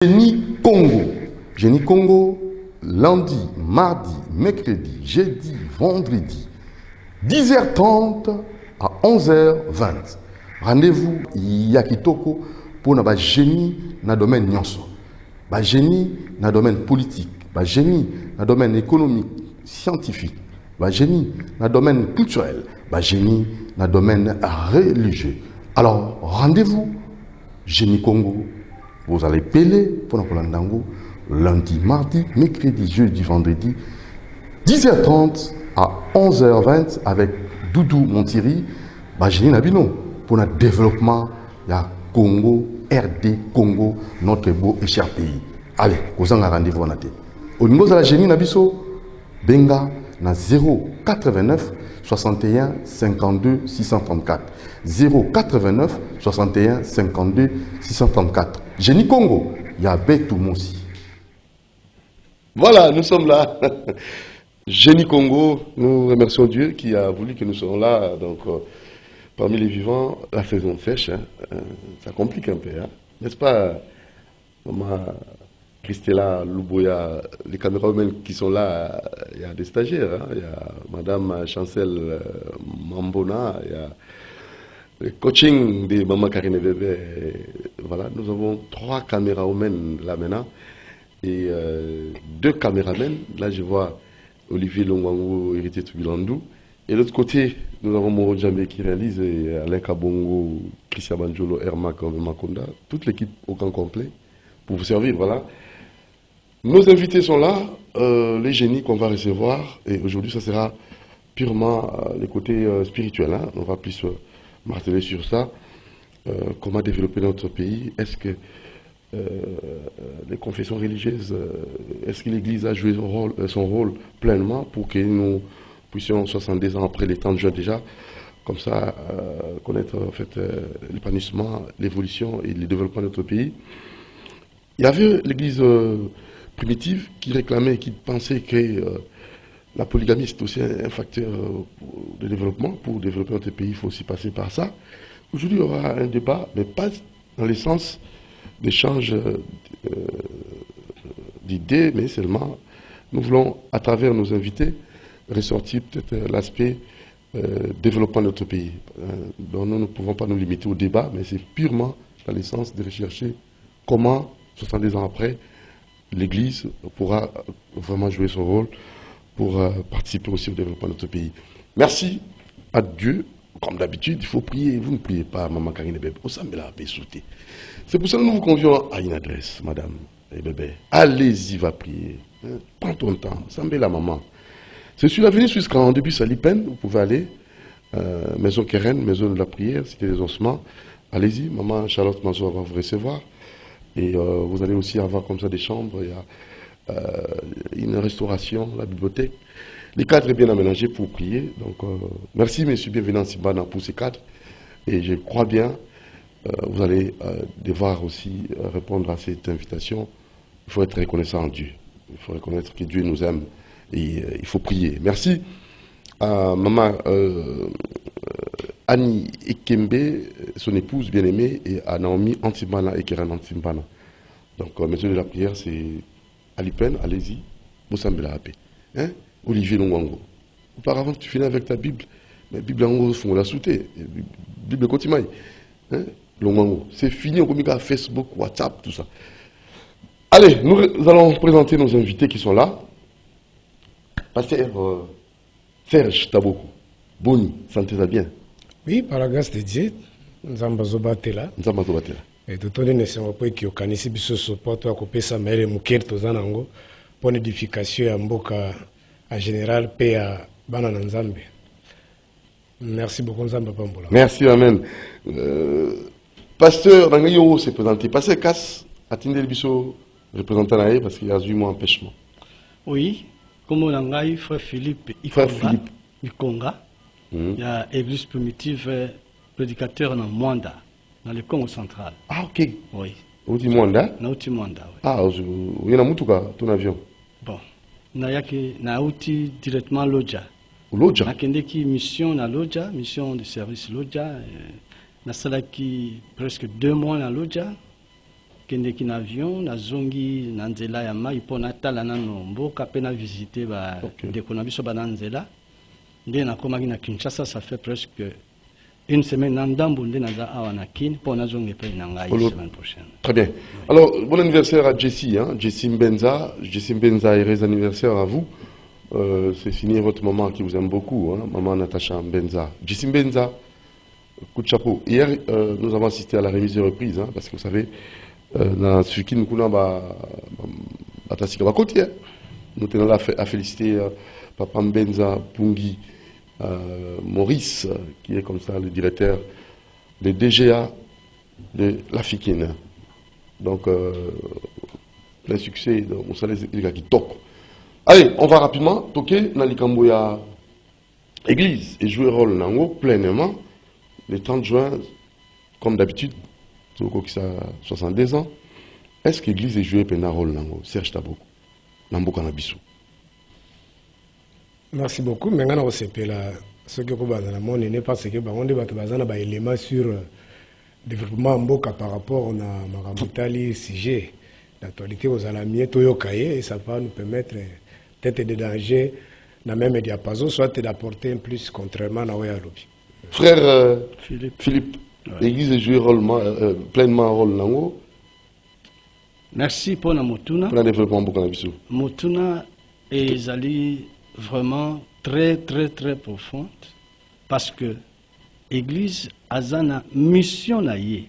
Génie Congo. Génie Congo, lundi, mardi, mercredi, jeudi, vendredi, 10h30 à 11h20. Rendez-vous Yakitoko pour na génie dans le domaine nyonso. Génie dans le domaine politique, génie dans le domaine économique, scientifique, génie dans le domaine culturel, génie dans le domaine religieux. Alors, rendez-vous Génie Congo. Vous allez payer pour Nango lundi, mardi, mercredi, jeudi, vendredi, 10h30 à 11h20 avec Doudou Montiri, Génie Nabino, pour le développement de Congo, RD Congo, notre beau et cher pays. Allez, vous avez un rendez-vous en athée. Au niveau de la Génie Nabiso, Benga, na 089 61 52 634. 089 61 52 634. Génie Congo, il y a Betou Moussi. Voilà, nous sommes là. Génie Congo, nous remercions Dieu qui a voulu que nous soyons là. Donc, parmi les vivants, la saison sèche, ça complique un peu, hein? N'est-ce pas, maman Christella Louboya, les caméramans qui sont là, il y a des stagiaires, hein? Il y a madame Chancel Mambona, il y a le coaching de Maman Karine Bébé. Voilà, nous avons 3 caméramans là maintenant et 2 caméramens. Là, je vois Olivier Longwango, héritier de Bilandou. Et de l'autre côté, nous avons Moro Djambe qui réalise, et Alain Kabongo, Christian Banjolo, Ermak, Makonda, toute l'équipe au camp complet pour vous servir. Voilà. Nos invités sont là, les génies qu'on va recevoir. Et aujourd'hui, ça sera purement les côtés spirituels. Hein. On va plus marteler sur ça. Comment développer notre pays? Est-ce que les confessions religieuses, est-ce que l'Église a joué son rôle pleinement pour que nous puissions, 70 ans après les temps de juin déjà, comme ça, connaître en fait, l'épanouissement, l'évolution et le développement de notre pays? Il y avait l'Église primitive qui réclamait, qui pensait que la polygamie c'est aussi un facteur de développement. Pour développer notre pays, il faut aussi passer par ça. Aujourd'hui, il y aura un débat, mais pas dans le sens d'échange d'idées, mais seulement nous voulons, à travers nos invités, ressortir peut-être l'aspect développement de notre pays. Donc nous ne pouvons pas nous limiter au débat, mais c'est purement dans le sens de rechercher comment, 70 ans après, l'Église pourra vraiment jouer son rôle pour participer aussi au développement de notre pays. Merci à Dieu. Comme d'habitude, il faut prier. Vous ne priez pas, Maman Karine Bébé. C'est pour ça que nous vous convions à une adresse, Madame et Bébé. Allez-y, va prier. Hein? Prends ton temps. Sambé la maman. C'est sur l'avenue Suisse Grand, depuis Salipen. Vous pouvez aller. Maison Keren, Maison de la prière, Cité des ossements. Allez-y, Maman Charlotte Manzo va vous recevoir. Et vous allez aussi avoir comme ça des chambres. Il y a une restauration, la bibliothèque. Les cadres sont bien aménagés pour prier. Donc, merci, monsieur, bienvenue en Simbana pour ces cadres. Et je crois bien, vous allez devoir aussi répondre à cette invitation. Il faut être reconnaissant en Dieu. Il faut reconnaître que Dieu nous aime et il faut prier. Merci à maman Annie Ekembe, son épouse bien-aimée, et à Naomi Antimbana et Kéran Antimbana. Donc, maison de la prière, c'est Alipen, allez-y, Moussambela Apé. Hein? Olivier Longwango. Auparavant, tu finis avec ta Bible. Mais Bible en fond la souté. Bible Kotimaï. Hein? Longwango. C'est fini, on communique à Facebook, WhatsApp, tout ça. Allez, nous allons présenter nos invités qui sont là. Pasteur Serge Taboko. Boni, sentez-vous bien? Oui, par la grâce de Dieu, nous avons Zobatela. Nous avons Zobatela. Et tout le monde ne sait pas qui organise ce support à couper sa mère et mouker tous en ango pour l'édification à Mboka. En général, paix à Banana Nzambe. Merci beaucoup, Nzambe Pambola. Merci, Amen. Pasteur Rangayo s'est présenté. Pasteur Cass, attendez le biseau représentant là parce qu'il y a 8 mois d'empêchement. Oui, comme on a eu frère Philippe Ikonga, il y a église primitive prédicateur dans Mwanda, dans le Congo central. Ah, ok. Oui. Où dit Mwanda? Dans Mwanda, oui. Ah, il y en a Moutuka, ton avion. Bon. Na outil directement Lodja. Lodja. Na kendeki mission na Lodja, mission de service Lodja. Na salaki presque 2 mois na Lodja. kendeki na avion nazongi na nzela ya mai mpo natala nano mboka mpe na visite bandeko na biso bana nzela nde nakomaki na Kinshasa. Ça fait presque une semaine na ndambo nde naza awa na kini mpo nazonga epai na ngai semaine prochaine. Très bien. Alors bon anniversaire à Jessie, hein? Jessie Mbenza, heureux anniversaire à vous. C'est signé votre maman qui vous aime beaucoup, hein? Maman Natacha Mbenza. Jessie Mbenza, coup de chapeau. Hier, nous avons assisté à la remise de reprise, hein, parce que vous savez, dans ce qui nous connaît, nous tenons à féliciter Papa Mbenza Pungi Maurice, qui est comme ça le directeur des DGA de l'Africaine. Donc, plein succès, on sait les gars qui toquent. Allez, on va rapidement toquer dans l'Ikamboya église et jouer rôle nango pleinement le 30 juin, comme d'habitude. Qui a 62 ans, est-ce que l'église est jouée pour un rôle nango? Serge Taboko, Namboka Nabisu. Merci beaucoup. Maintenant, on sait ce que vous avez dit, parce que on a des éléments sur le développement Mboka par rapport à Maramutali sujet d'actualité aux alamiers Toyokaye, et ça va nous permettre peut-être des dangers dans le même diapason, soit d'apporter un plus contrairement à Ouayalobi. Frère Philippe. L'église a joué pleinement rôle nango. Merci pour la Motuna. Pour le développement beaucoup na Motuna est vraiment très profonde parce que l'église a une mission na yé.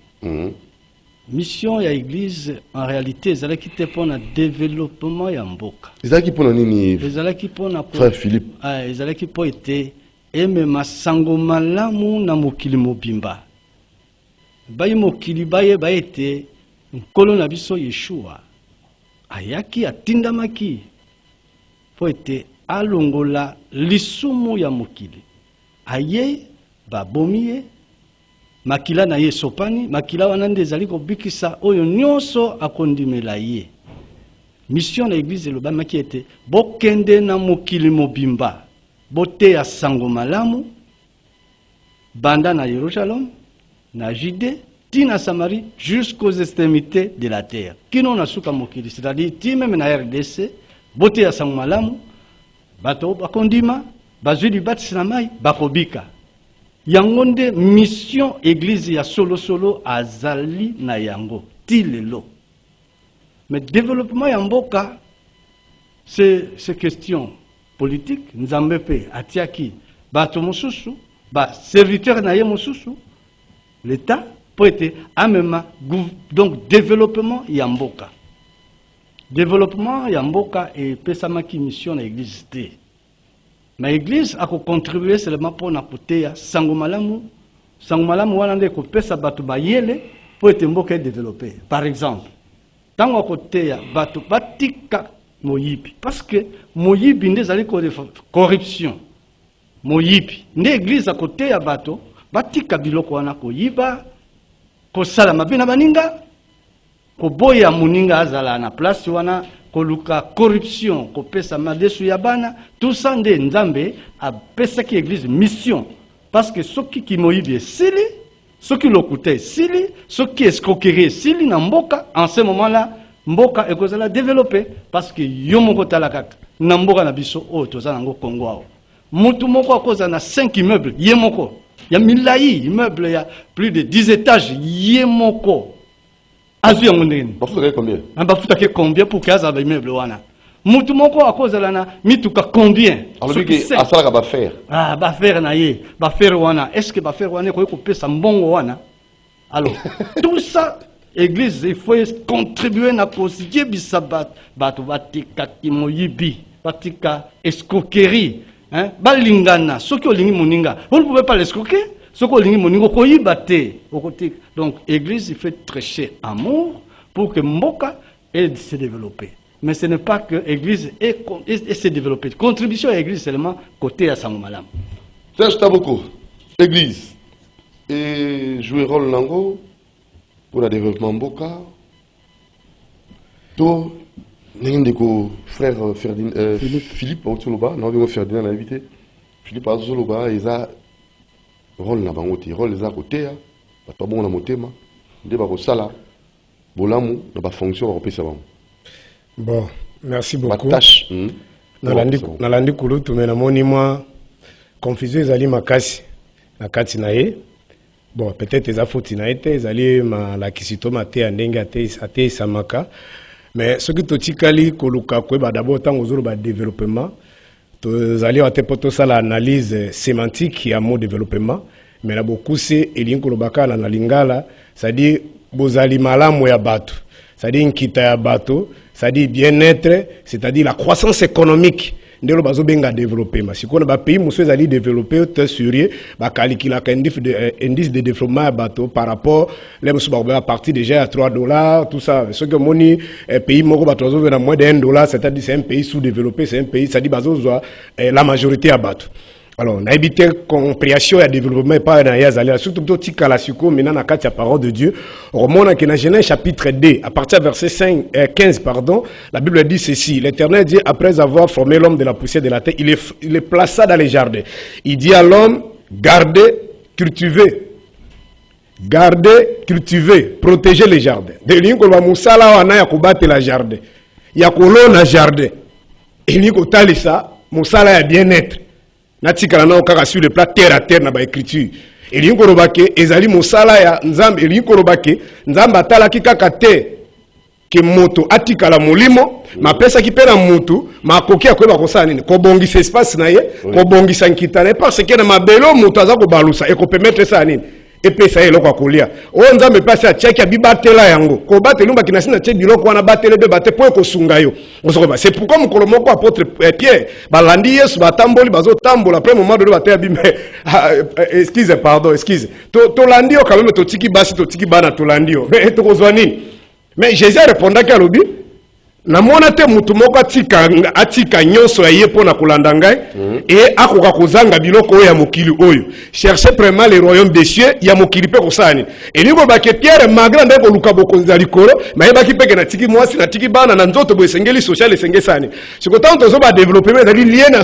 Mission ya église en réalité ezala ki te pour le développement ya mboka. Ezala ki pour nini? Ezala ki pour Frère Philippe. Ezala ki pour été eme masango malamu na mokili mobimba. Baye mokili baye baete nkolo na biso Yeshua ayaki atindamaki po ete alongola lisumu ya mokili aye babomiye makila na ye sopani makila wana nde ezali kobikisa oyo nyonso akondimela ye. Mission na église elobamaki ete bokende na mokili mobimba boteya sango malamu banda na Yerusalem, na Judée, tina Samarie, jusqu'aux extrémités de la terre. Kino na suka mokili, c'est-à-dire ti même na RDC, bote ya sango malamu, bato bakondima, bazwi di batisi na mai, bakobika. Yango nde mission église ya solo azali na yango, ti lelo. Mais développement ya mboka, c'est question politique, nzambe pe atiaki, bato mosusu, ba serviteur na ye mosusu, l'État peut être amema donc développement yamboka. Développement yamboka et pesamaki mission na église té. Mais l'église a contribué seulement pour na côté ya sangomalamu wana nde ko pesa batu bayele pour être mboka développé. Par exemple, tango côté ya batu batika moyibi parce que moyibi nde zali ko corruption. Moyibi nde église à côté ya bato batika biloko wana koyiba kosala mabe na baninga koboya muninga azala na place wana koluka corruption kopesa madesu ya bana tout ça nde nzambe apesaki église mission parce que soki ki moyibi esili soki lokuta esili soki escroquerie esili na mboka en ce moment là mboka ekozala développer parce que yo moko talakaka na mboka na biso o toza nango Kongo awo mutu moko akoza na 5 immeubles ye moko ya milai immeuble ya plus de 10 étages ye moko azu yango ndeni bafuta combien bafuta ke combien pour que azaba immeuble wana mutu moko akoza na mituka combien alors que asalaka ba faire ba faire na ye ba faire wana est-ce que ba faire wana ko pesa mbongo wana alors tout ça église il faut contribuer na constituer bisabat bato batika kimoyibi batika escroquerie. Hein? Balingana, ce que lingi moninga, vous ne pouvez pas l'escroquer. Ce que lingi moninga, donc l'église il fait trêcher amour pour que Mboka se développe. Mais ce n'est pas que l'église se développe. Contribution à l'église seulement côté à Sangomalam. Serge Taboko, l'église et jouer rôle nango pour le développement Mboka. To N'indeko frère Philippe Aoutsoloba, non Ferdinand l'a invité. Philippe Aoutsoloba, il a rôle na bangote, rôle les a côté, pas bon na motema, de ba sala, bolamu na ba fonction ba pesa bango. Bon, merci beaucoup. Ma tâche. Nalandi kulutu mena moni moi confusion ezali makasi na kati na ye. Bon, peut-être eza foti na ete ezali la kisito mate ndenge ate samaka. Mais ce qui totikali koluka kweba d'abord tango zolo ba développement, tozali ate poto sala analyse sémantique ya mot développement, mais na beaucoup c'est elinko lobaka na lingala, c'est-à-dire bozali malamu ya bato, c'est-à-dire nkita ya bato, c'est-à-dire bien-être, c'est-à-dire la croissance économique. Ndelo bazo benga développement. Si on a pays muso ezali développé te surier ba calcula indice de développement à bateau par rapport les muso ba à partir déjà à $3 tout ça. Ce que moni pays moko ba tozo na moins de $1, c'est-à-dire c'est un pays sous-développé, c'est un pays ça dit bazo la majorité à bateau. Alors, on a évité compréhension et développement et pas dans surtout petit cas la suko maintenant na kati ya parole de Dieu. Au moment que dans Genèse chapitre 2 à partir verset 15 pardon, la Bible dit ceci, l'Éternel dit après avoir formé l'homme de la poussière de la terre, il le plaça dans les jardins. Il dit à l'homme gardez, cultivez, protégez les jardins. De l'inko ba musala wana ya kubate la jardin. Ya kolona jardin. Elinko talisa musala ya bien-être. Natikala na okaka sur le plat terre à terre na ba écriture. Elinko robake ezali musala ya nzambe elinko robake nzambe atalaki kaka te ke moto atikala molimo mapesa ki pena mutu makoki akoyeba kosala nini ko bongisa espace na ye ko bongisa nkita na parce que na mabelo mutu aza ko balusa e ko permettre ça nini epesa ye loko akolia o nzambe pasi atiaki abibatela yango ko batela umba kinasi na tie biloko wana batele be bate po ekosunga yo osokoba c'est pourquoi mokolo moko apôtre Pierre balandi Yesu batamboli bazo tambola après moment de batela bime excuse to landi yo quand même to tiki basi to tiki bana to landi yo mais to kozwa nini mais Jésus répondaki alobi na mona te mutu moko atika nyonso ya ye pona kolanda ngai et akoka kozanga biloko oyo ya mokili oyo cherchez vraiment le royaume des cieux ya mokili pe kosani et niko ba ke Pierre malgré ndeko luka bokonza likolo mais ba ki peke na tiki mwasi na tiki bana na nzoto bo esengeli social esengesani siko tanto zo ba développer ezali lié na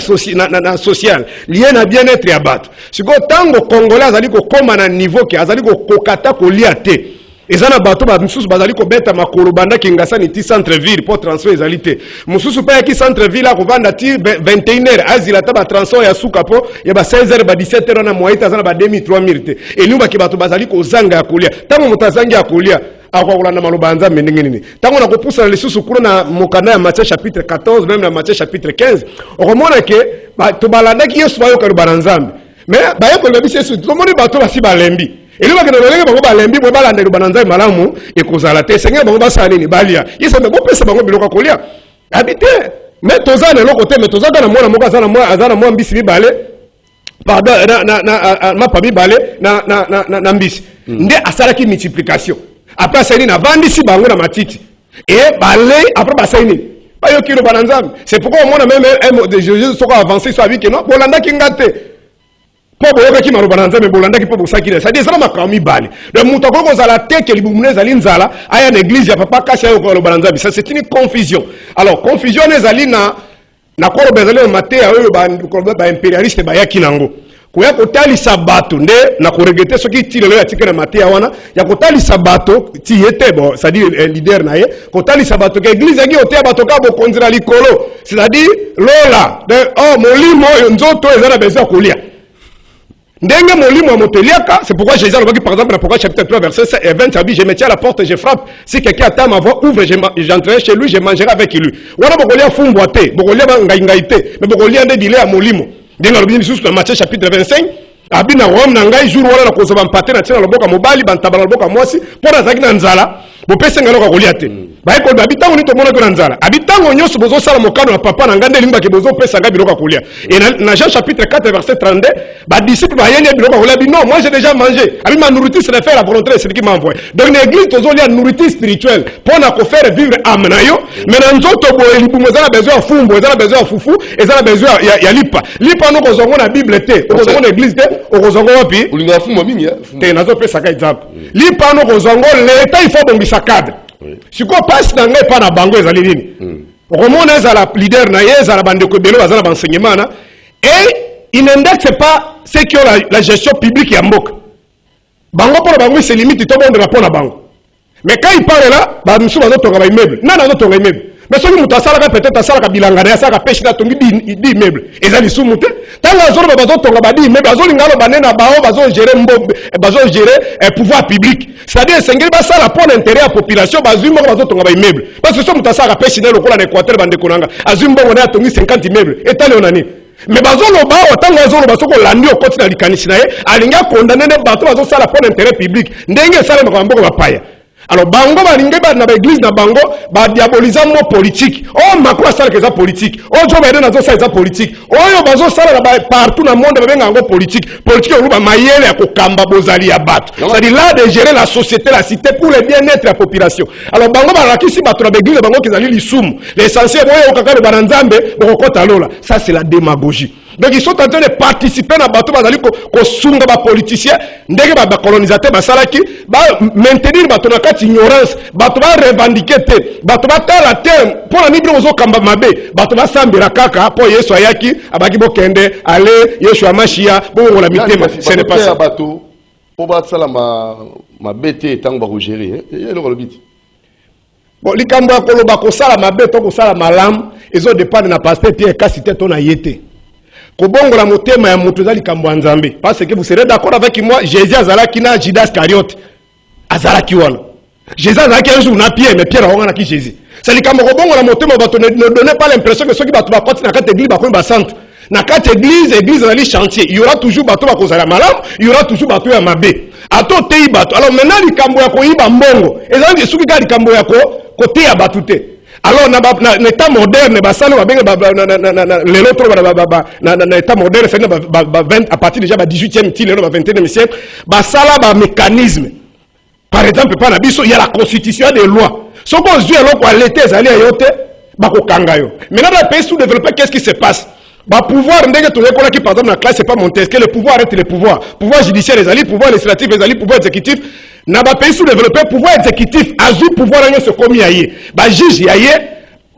social lié na bien-être ya bato siko tango congolais azali ko koma na niveau ke azali ko kokata ko lia te. Ezana bato ba mususu bazali ko beta makolo banda kingasani ti centre ville pour transfert ezalité mususu pa ki centre ville ko vanda ti 21h azila ta ba transfert ya suka po ya ba 16h ba 17h na moita zana ba 2000-3000 te elimba ki bato bazali ko zanga ya kolia tango mutazangi ya kolia akwa kulanda maloba nzambe ndenge nini tango na kopusa lisusu kuna na mokanda ya Matthieu chapitre 14 même na Matthieu chapitre 15 okomona ke to balanda ki Yesu bayo kaluba nzambe mais bayo ko lebisi Yesu to moni bato basi balembi. Et là, quand on va lembi, on va l'aller au bananza et malamu et cause à la tête. Seigneur, on va s'aller ni balia. Il se met bon pèse bango biloko kolia. Habité. Mais toza na lokote, mais toza na mwana moka azana mwa mbisi bale. Pardon, ma pa bale na mbisi. Nde asala ki multiplication. Après ça ni na vandi si bango na matiti. Et bale après ba ça ni. Pas yo ki le bananza. C'est pourquoi on a même de Jésus sera avancé sur la vie que non, bolanda ki ngate. Pobo yoka ki maroba na nzambe bolanda ki pobo sakira ça dit ça makao mibale le mutu akoko zala teke libumune zali nzala aya na église ya papa kasi ayo ko loba nzambe ça c'est une confusion alors confusion ezali na ko loba zali mate ayo ba impérialiste ba yaki nango koya kotalisa bato nde na ko regretter soki tilelo ya tikena mate ya wana ya kotalisa bato ti yete bon ça dit leader na ye kotalisa bato ke église yaki otea bato ka bokonzira likolo c'est-à-dire lola de molimo nzoto ezala besoin kolia. Ndenge molimo wa moteliaka, c'est pourquoi Jésus a dit par exemple dans Apocalypse chapitre 3 verset 20, il dit je me tiens à la porte et je frappe, si quelqu'un attend ma voix, ouvre, j'entrerai chez lui, je mangerai avec lui. Wana bokolia fumbwate, bokolia ngaingaite, mais bokolia nde dile ya molimo. Ndenge alobini sous dans Matthieu chapitre 25, abi na Rome na ngai jour wana na kozaba mpate na tina loboka mobali bantabala loboka mwasi, pona zaki na nzala, bopesa ngalo ka kolia te. Ba ko habitango ni to mona ko na nzala. Habitango nyoso bozo sala mokano na papa na ngande limba ke bozo pesa nga biloko kolia. Et na Jean chapitre 4 verset 32, ba disciple ba yenya biloko kolia bi non, moi j'ai déjà mangé. Abi ma nourriture c'est de faire la volonté de celui qui m'a envoyé. Donc l'église tozo lia nourriture spirituelle pour na ko faire vivre amna yo, mais na nzoto bo elibumo za na besoin fumbo, za na besoin fufu, et za na besoin ya lipa. Lipa no ko zongo na Bible te, ko zongo na église te, ko zongo wapi? Ulinga fumo mingi te nazo pesa ka exemple. Lipa no ko zongo l'état il faut bongisa cadre. Si quoi passe dans les pas na bango ezali nini okomona ezala leader na ye ezala bandeko belo bazala enseignement na et il n'indexe pas ceux qui ont la gestion publique ya mboka bango pour bango se limite to bonde la pona bango Mais quand il parle là, bah nous sommes dans notre immeuble. Non, dans notre immeuble. Mais si nous avons peut-être ça la bilangana, ça la pêche là, tongi dit immeuble. Et ça dit sous monté. Tant la zone bazo tonga ba dit immeuble, bazo lingalo banena bao, bazo gérer pouvoir public. C'est-à-dire sengeli ba ça la pour l'intérêt à population, bazo mo bazo tonga ba immeuble. Parce que si nous avons la pêche là, le cola d'Équateur bande konanga, azumbo on a tongi 50 immeubles. Et tal onani. Mais bazo lo ba autant bazo lo bazo ko landi au côté na likanisi na ye, alinga condamner des bateaux bazo ça la pour l'intérêt public. Ndenge ça le makambo ba paya. Alors bango balinge ba na église na bango ba diaboliser mo politique. Oh makwa sala que ça politique. Oh jo ba na zo ça politique. Oh yo bazo sala partout dans le monde ba benga ngo politique. Politique on ba mayele ya kokamba bozali ya bato. C'est-à-dire là de gérer la société, la cité pour le bien-être de la population. Alors bango ba rakisi bato na église bango qui zali lisumu. L'essentiel boyo okaka le bananzambe bokota lola. Ça c'est la démagogie. Donc ils sont en train de participer dans le bateau, ko sunga ba politiciens, ndenge ba colonisateur ba salaki, ba maintenir bateau na kati ignorance, bateau ba revendiquer te, bateau ba tala terme pour la libre ozo kamba mabe, bateau ba sambira kaka po Yesu ayaki, abaki bo kende, ale Yesu amashia, bo la mitema, ce n'est pas ça. Bateau pour ba sala ma bête tant ba gérer, et le robiti. Bon, likambo ya koloba ko sala mabe to ko sala malam, ezo dépendre na pasteur Pierre Kasite to na yete. Kobongo la motema ya mutu zali kambo nzambe parce que vous serez d'accord avec moi, Jésus azalaki na Judas Iscariote azalaki wana. Jésus azalaki un jour na Pierre, mais Pierre aonga na ki Jésus. C'est le kambo kobongo la motema bato ne donnez pas l'impression que ceux qui bato ba koti na kati église ba ko ba centre. Na kati église ali chantier, il y aura toujours bato ba kozala malam, il y aura toujours bato ya mabe. Ato tei bato. Alors maintenant li kambo ya ko yiba mbongo. Ezali suki ka li kambo ya ko côté ya bato te. Alors, dans l'état moderne, l'état moderne, à partir déjà du 18e siècle, 21e siècle, il y a un mécanisme. Par exemple, il y a la constitution des lois. Si on a l'été, maintenant, dans les pays sous-développés, qu'est-ce qui se passe? Pouvoir, par exemple, dans la classe, c'est pas Montesquieu, le pouvoir est le pouvoir. Pouvoir judiciaire, les alliés, pouvoir législatif, les alliés, pouvoir exécutif. Dans les pays sous-développés, pouvoir exécutif, azul pouvoir, se commis aïe. Juge aïe,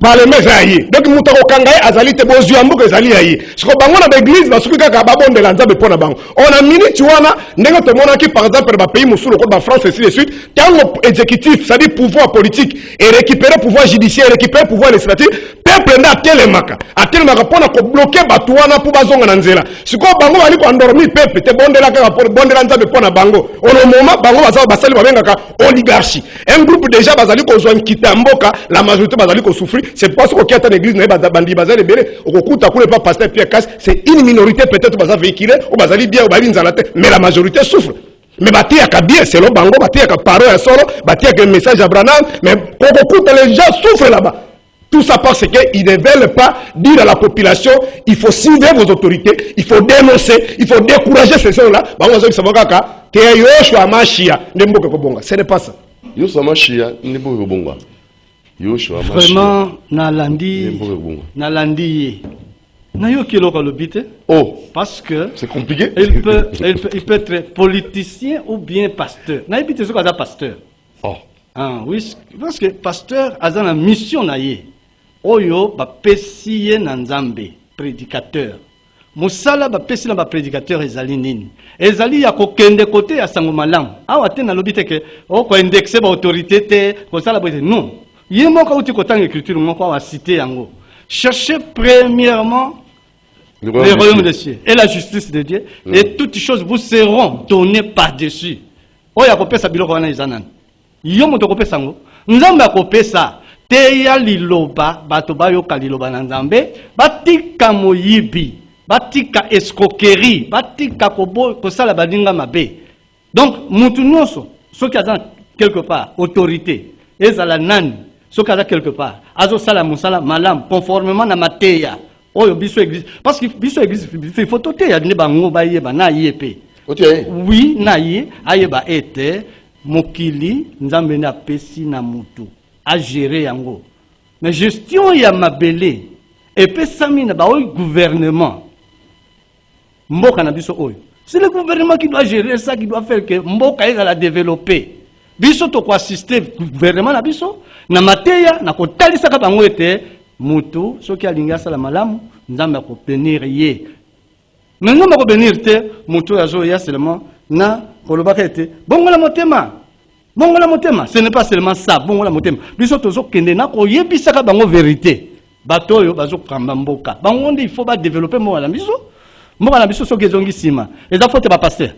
parlement aïe. Donc, Moutaro Kangaï, azali, te bozu ambo, azali aïe. Ce qu'on a dans l'église, parce que babon de l'anza, on a minute, tu vois, n'est-ce pas, qui, par exemple, dans les pays moussou, le France, et ainsi de suite, tant exécutif, c'est-à-dire pouvoir politique, et récupérer pouvoir judiciaire, récupérer pouvoir législatif, peuple n'a telemaka pour bloquer batouana pour bazonga nanzela. Si ko bango bali ko endormi peuple te bondela ka pour bondela nzabe pona bango. Au moment bango basali babengaka oligarchie. Un groupe déjà bazali ko zo nkita mboka, la majorité bazali ko souffrir. C'est pas ce qu'on a dans l'église na bandi bazali belé. Okukuta kule pas pasteur Pierre Casse, c'est une minorité peut-être bazali véhiculé ou bazali bien ou bazali nzalate, mais la majorité souffre. Mais bâtir à bien, c'est le bango, bâtir à parole à solo, bâtir à un message à Branham, mais okukuta les gens souffrent là-bas. Tout ça parce qu'ils ne veulent pas dire à la population, il faut cibler vos autorités, il faut dénoncer, il faut décourager ces gens-là. Ce n'est pas ça. Vraiment, Nalandi, oh, parce que c'est compliqué. Il peut être politicien ou bien pasteur. N'habite ce qu'on a pasteur. Oh. Ah, oui, parce que pasteur a une mission naïe. Oyo ba pesiye na nzambe prédicateur. Musala ba pesi na ba prédicateur ezali nini? Ezali ya kokende côté ya sango malamu. Awa te na lobite ke o ko indexer ba autorité te ko sala bote non. Yemo ka uti ko tanga écriture moko wa citer yango. Cherchez premièrement le royaume des cieux et la justice de Dieu et toutes choses vous seront données par-dessus. Oya ko pesa biloko wana izanan. Yo moto ko pesa ngo. Nzambe akopesa teya liloba bato bayoka liloba na nzambe batika moyibi batika escroquerie batika kosala badinga mabe. Donc mutu nyonso soki aza quelque part autorité ezala nani soki aza quelque part azo sala musala malam conformément na mateya oyo biso église parce que biso église il faut toteya ne bango bayeba na yepe oui na ye ayeba ete mokili nzambe na pesi na mutu à gérer yango. Mais gestion ya mabele et pesami na ba gouvernement. Mboka na biso oyo. C'est le gouvernement qui doit gérer ça, qui doit faire que mboka eza la développer. Biso to ko assister gouvernement na biso na mateya na ko talisa ka bango ete mutu soki alinga sala malamu nzambe ko bénir ye. Mais non ko bénir te mutu azo ya seulement na kolobaka ete bongo la motema. Bongo la motema, ce n'est pas seulement ça, bongo la motema. Biso tozo kende na ko yebisaka bango vérité. Bato yo bazo kamba mboka. Bango il faut ba développer mo la biso. Mo la biso so kezongi sima. Et ça faut te ba passer.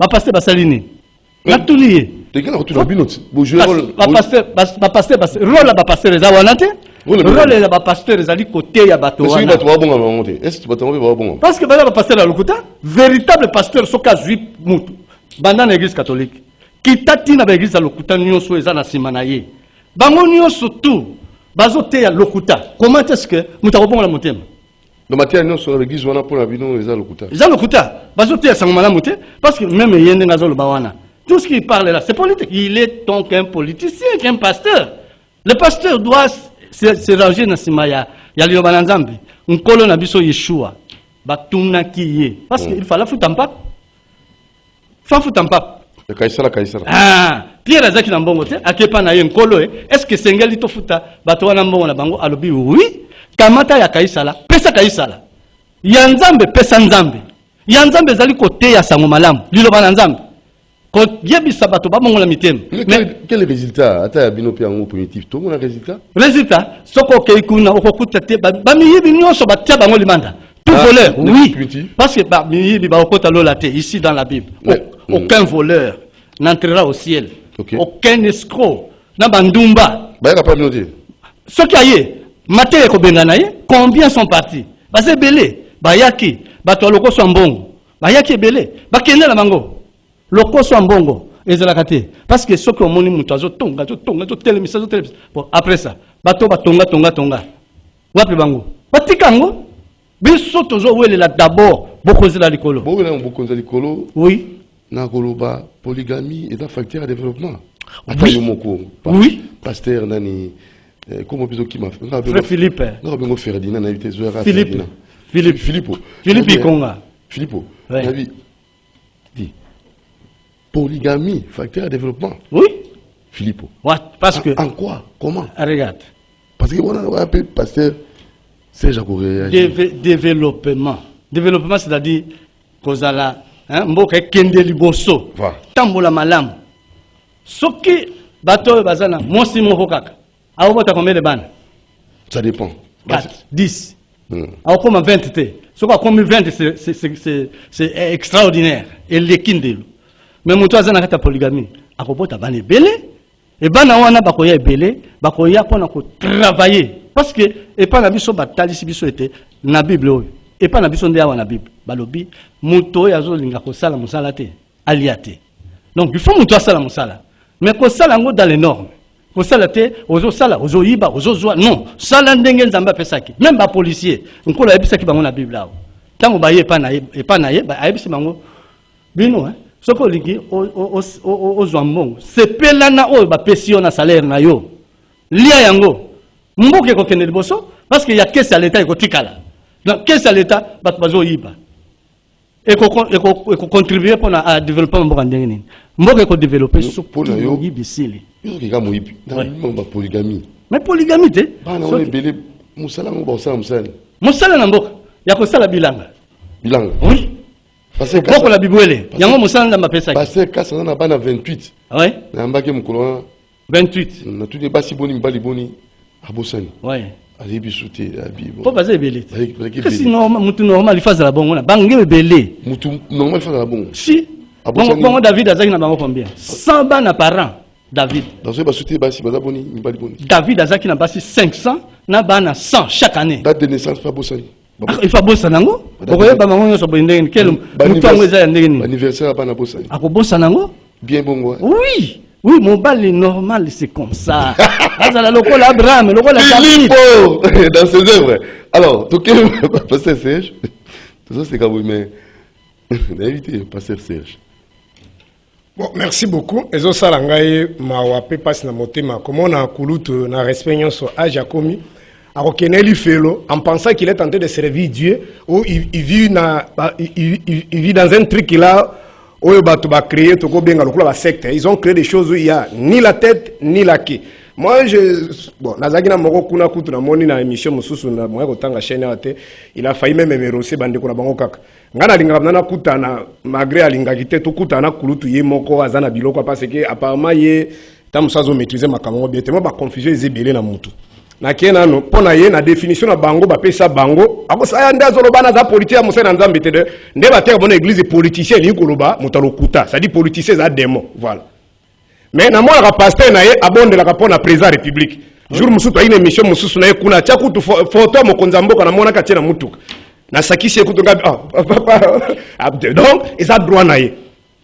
Ba passer ba salini. Na tulié. De quel retour dans binot? Ba passer rôle ba passer za wanate. Rôle ba passer za li côté ya bato wana. Est-ce que tu vas bon monter? Est-ce que tu vas tomber bon? Parce que ba passer la lokuta, véritable pasteur soka zui mutu. Banda na église catholique. Kitati na l'église à lokuta nyonso eza na sima na ye. Bango nyonso tout bazote ya lokuta. Comment est-ce que mutabonga la motema? Le matin nyonso l'église wana pour la bino eza lokuta. Eza lokuta. Bazote ya sangoma la moté parce que même yende ngazo lo bawana. Tout ce qu'il parle là, c'est politique. Il est donc un politicien, un pasteur. Le pasteur doit se ranger na sima ya liloba na Nzambe. Nkolo na biso Yeshua. Batuna kiye. Parce qu'il fallait foutre en pape. Faut foutre en pape. Kaisala. Ah, Pierre Azaki na mbongo te, akepa na ye nkolo est-ce que sengeli to futa bato wana mbongo na bango alobi oui, kamata ya Kaisala, pesa Kaisala. Ya Nzambe pesa Nzambe. Ya Nzambe zali kote ya sango malamu, liloba na Nzambe. Ko yebisa bato ba mbongo la mitema. Quel résultat? Ata ya bino pe en primitif, to mona résultat? Résultat, soko keikuna okokuta te ba miyibi nyonso batia bango limanda. Tout voleur, oui. Parce que ba miyibi ba okota lola te ici dans la Bible. Aucun voleur n'entrera au ciel. Okay. Aucun escroc. Nabandumba. Ce qui a eu, Maté combien sont partis? Basé belé, Bayaki, Bato Loko Swambongo, Bayaki belé, Bakene la mango, Loko Swambongo, et Zelakate. Parce que ce que mon mutazo tonga, télémisa. Bon, après ça, Bato Tonga. Wapi bango. Batikango, Biso Tozo Wele là d'abord, Bokozela Likolo. Bokozela Likolo. Oui. Nakoloba, polygamie est un facteur de développement. Oui. Pasteur Nani, comment on qui m'a fait? Frère Philippe. Non, Ferdinand, Philippe Konga. Philippe. Dit. Polygamie, facteur de développement. Oui. Philippe. Parce que. En quoi? Comment? Regarde. Parce qu'on a appelé pasteur Serge Akouré. Développement. Développement, c'est-à-dire qu'on a la. Mboka kende liboso tambola malamu soki bato bazana mosi moko kaka awobota combien de bana? Ça dépend. 4 10 awokoma 20 te soki akomi 20 c'est extraordinaire elekindelo mais moto azana kata polygamie akobota bana ebele et bana wana bakoya ebele bakoya pona ko travailler parce que et pas na biso batalisi biso ete na Bible oyo. Et pas la biso nde awa na Bible balobi muto yazo linga ko sala musala te aliate. Donc il faut muto sala musala mais ko sala ngo dans les normes ko sala te ozo sala ozo yiba ozo zwa non sala ndenge Nzamba pesaki même ba policier nkolo yebisaki bango na Bible awo tango ba ye pa na ye ba ayebisi bango bino soko lingi ozwa mbongo sepela na oyo ba pesio na salaire na yo lia yango mboke ko kende liboso parce que ya kesi à l'état ekotikala. Donc, qu'est-ce que l'État va et contribuer pour le développement de l'État. Il développer pour polygamie. Mais polygamie, c'est bilanga. Oui. Parce que la Bible, il y a un moussala dans ma personne. Parce que quand on a 28. Oui. 28. On a tout débat si boni, à Bossani. Oui. Faut pas belé. Si normal il fasse la bonne bangé belé. Normal il fasse la bonne. Si. Bon David a na bango combien? 100 bana par an. David. Dans ce basuté basi bazaboni, boni. David a na basi 500 na bana 100 chaque année. Date de naissance pas Bossani. Il faut bosser nango. Okoye ba mango so bindeng quel mutango eza ndenge. Anniversaire pas na Bossani. Ako bossa nango? Bien bongo. Oui. Oui, mon bal est normal, c'est comme ça. Abraham, dans ses œuvres. Alors, tout le pasteur Serge, tout ça c'est quand vous mais d'inviter pasteur Serge. Bon, merci beaucoup. Ezo salangai mawape passe na motema. Comment on a kulutu na respect nyonso a Jacomi. Arokeneli felo en pensant qu'il est tenté de servir Dieu ou il vit dans un truc là. Ils ont créé des choses où il n'y a ni la tête ni la queue. Moi, bon, Nazagina Moko Kuna Kutu na moni na émission Mususu na moi kotanga chaîne ate, il a failli même émerosser bande ko na bango kaka. Ngana linga na kuta na malgré alinga kite to kuta na kulutu ye moko azana biloko parce que apparemment ye tamusazo maîtriser makambo bien te mo ba confusion ezebele na mutu. Na kena no pona ye na définition na bango ba pesa bango ako sa ndazo loba na za politique ya musena nzambe te de nde ba te bona église politicien li ko loba mutalo kuta, ça dit politicien za démon, voilà. Mais na moi la pasteur na ye abonde la rapona président république jour musutu a une émission mususu na ye kuna tia kutu photo mo konzamboka na mona ka tia na mutuka na sakisi ye kutu ngabi donc ils a droit na ye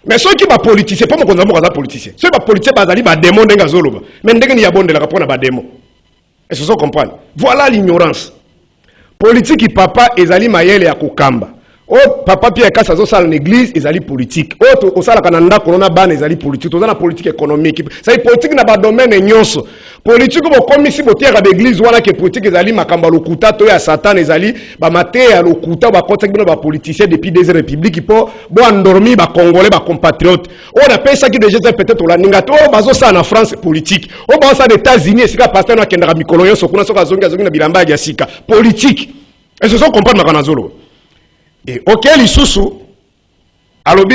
mais ceux qui va politicien pas mo konzamboka za politicien ceux ba politicien bazali ba démon ndenga zoloba mais ndenge ni abonde la rapona ba démon et ce sont comprendre voilà l'ignorance politique papa ezali mayele ya kokamba. Oh, papa Pierre Kassa zo sala l'église ezali politique. Oh, to sala kananda kolona bana ezali politique. To za na politique économique. Ça y politique na ba domaine nyonso. Politique bo komisi bo tiera d'église wana ke politique ezali makamba lokuta to ya satan ezali ba mate ya lokuta ba kotek bino ba politicien depuis des républiques po bo endormi ba congolais ba compatriotes. On appelle ça qui déjà peut-être la ninga to bazo ça na France politique. Oh ba ça des États-Unis sika pasteur na kendra mikolo nyonso kuna soka zonga na bilamba ya sika politique. Et ce sont comprendre makana zolo. Et auquel isusu alobi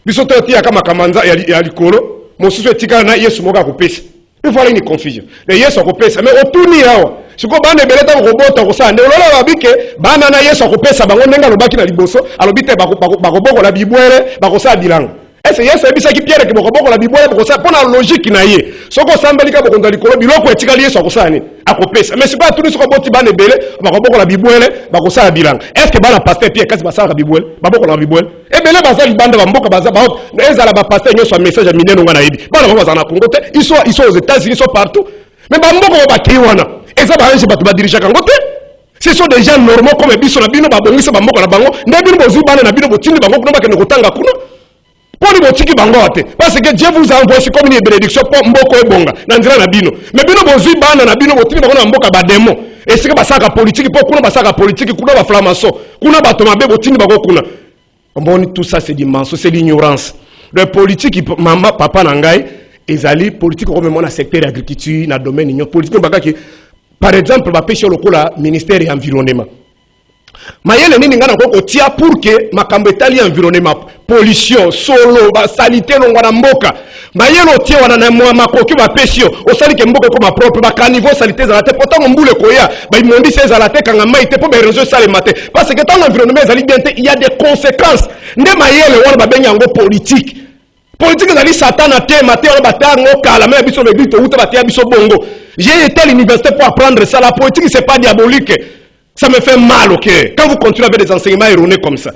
bisoto tia kama kamanza ya likolo mosusu etika na Yesu moka kopesa. Il faut une confusion. Le Yesu kopesa mais otuni hawa. Siko bande beleta robota ko sa ndolola babike bana na Yesu kopesa bango ndenga lobaki na liboso alobi te bakoboko la bibwele bakosa bilango. Est-ce Yesu ebisa ki Pierre ki bakoboko la bibwele bakosa pona logique na ye. Soko sambelika bokonda likolo biloko etika Yesu akosani akopesa. Mais c'est pas tout soko boti bande bele bakoboko la bibwele bakosa bilango. Est-ce que bana pasteur Pierre kasi basaka bibwele baboko la bibwele ebele bazali bande ba mboka baza ba ezala ba pasteur nyoso message ya mineno ngana yebi. Bana baza na Congo te ils sont aux États-Unis, ils sont partout. Mais ba mboka ba kiwana eza ba ange batu ba dirige kango te. Ce sont des gens normaux comme biso na bino ba bongisa ba mboka na bango ndebino bozu bana na bino botindi bango kuna bakene kotanga kuna. Pour les bango parce que Dieu vous a envoyé comme une bénédiction pour mboko ebonga na nzira na bino mais bino bozui bana na bino botini bango na mboka ba démon et c'est que basaka politique pour kuna basaka politique kuna ba flamaso kuna bato mabe botini bango kuna on tout ça c'est du mensonge, c'est l'ignorance. Le politique maman papa nangai ezali politique comme mon secteur agriculture na domaine union politique bakaki par exemple ba pêcher lokola ministère de l'environnement. Mayele nini ngana ko tia pour que makambo etali environnement pollution solo ba salité no ngana mboka mayelo tia wana na makoki ba pesio osali ke mboka ko ma propre ba caniveau salité za la te pourtant mbule koya ba imondi se za la te kanga maite po ba réseau sale maté parce que tant l'environnement ezali bien il y a des conséquences nde mayele wana ba benga ngo politique ezali satana te maté wana batango kala mais biso le but outa batia biso bongo j'ai été à l'université pour apprendre ça la politique c'est pas diabolique. Ça me fait mal, ok? Quand vous continuez avec des enseignements erronés comme ça.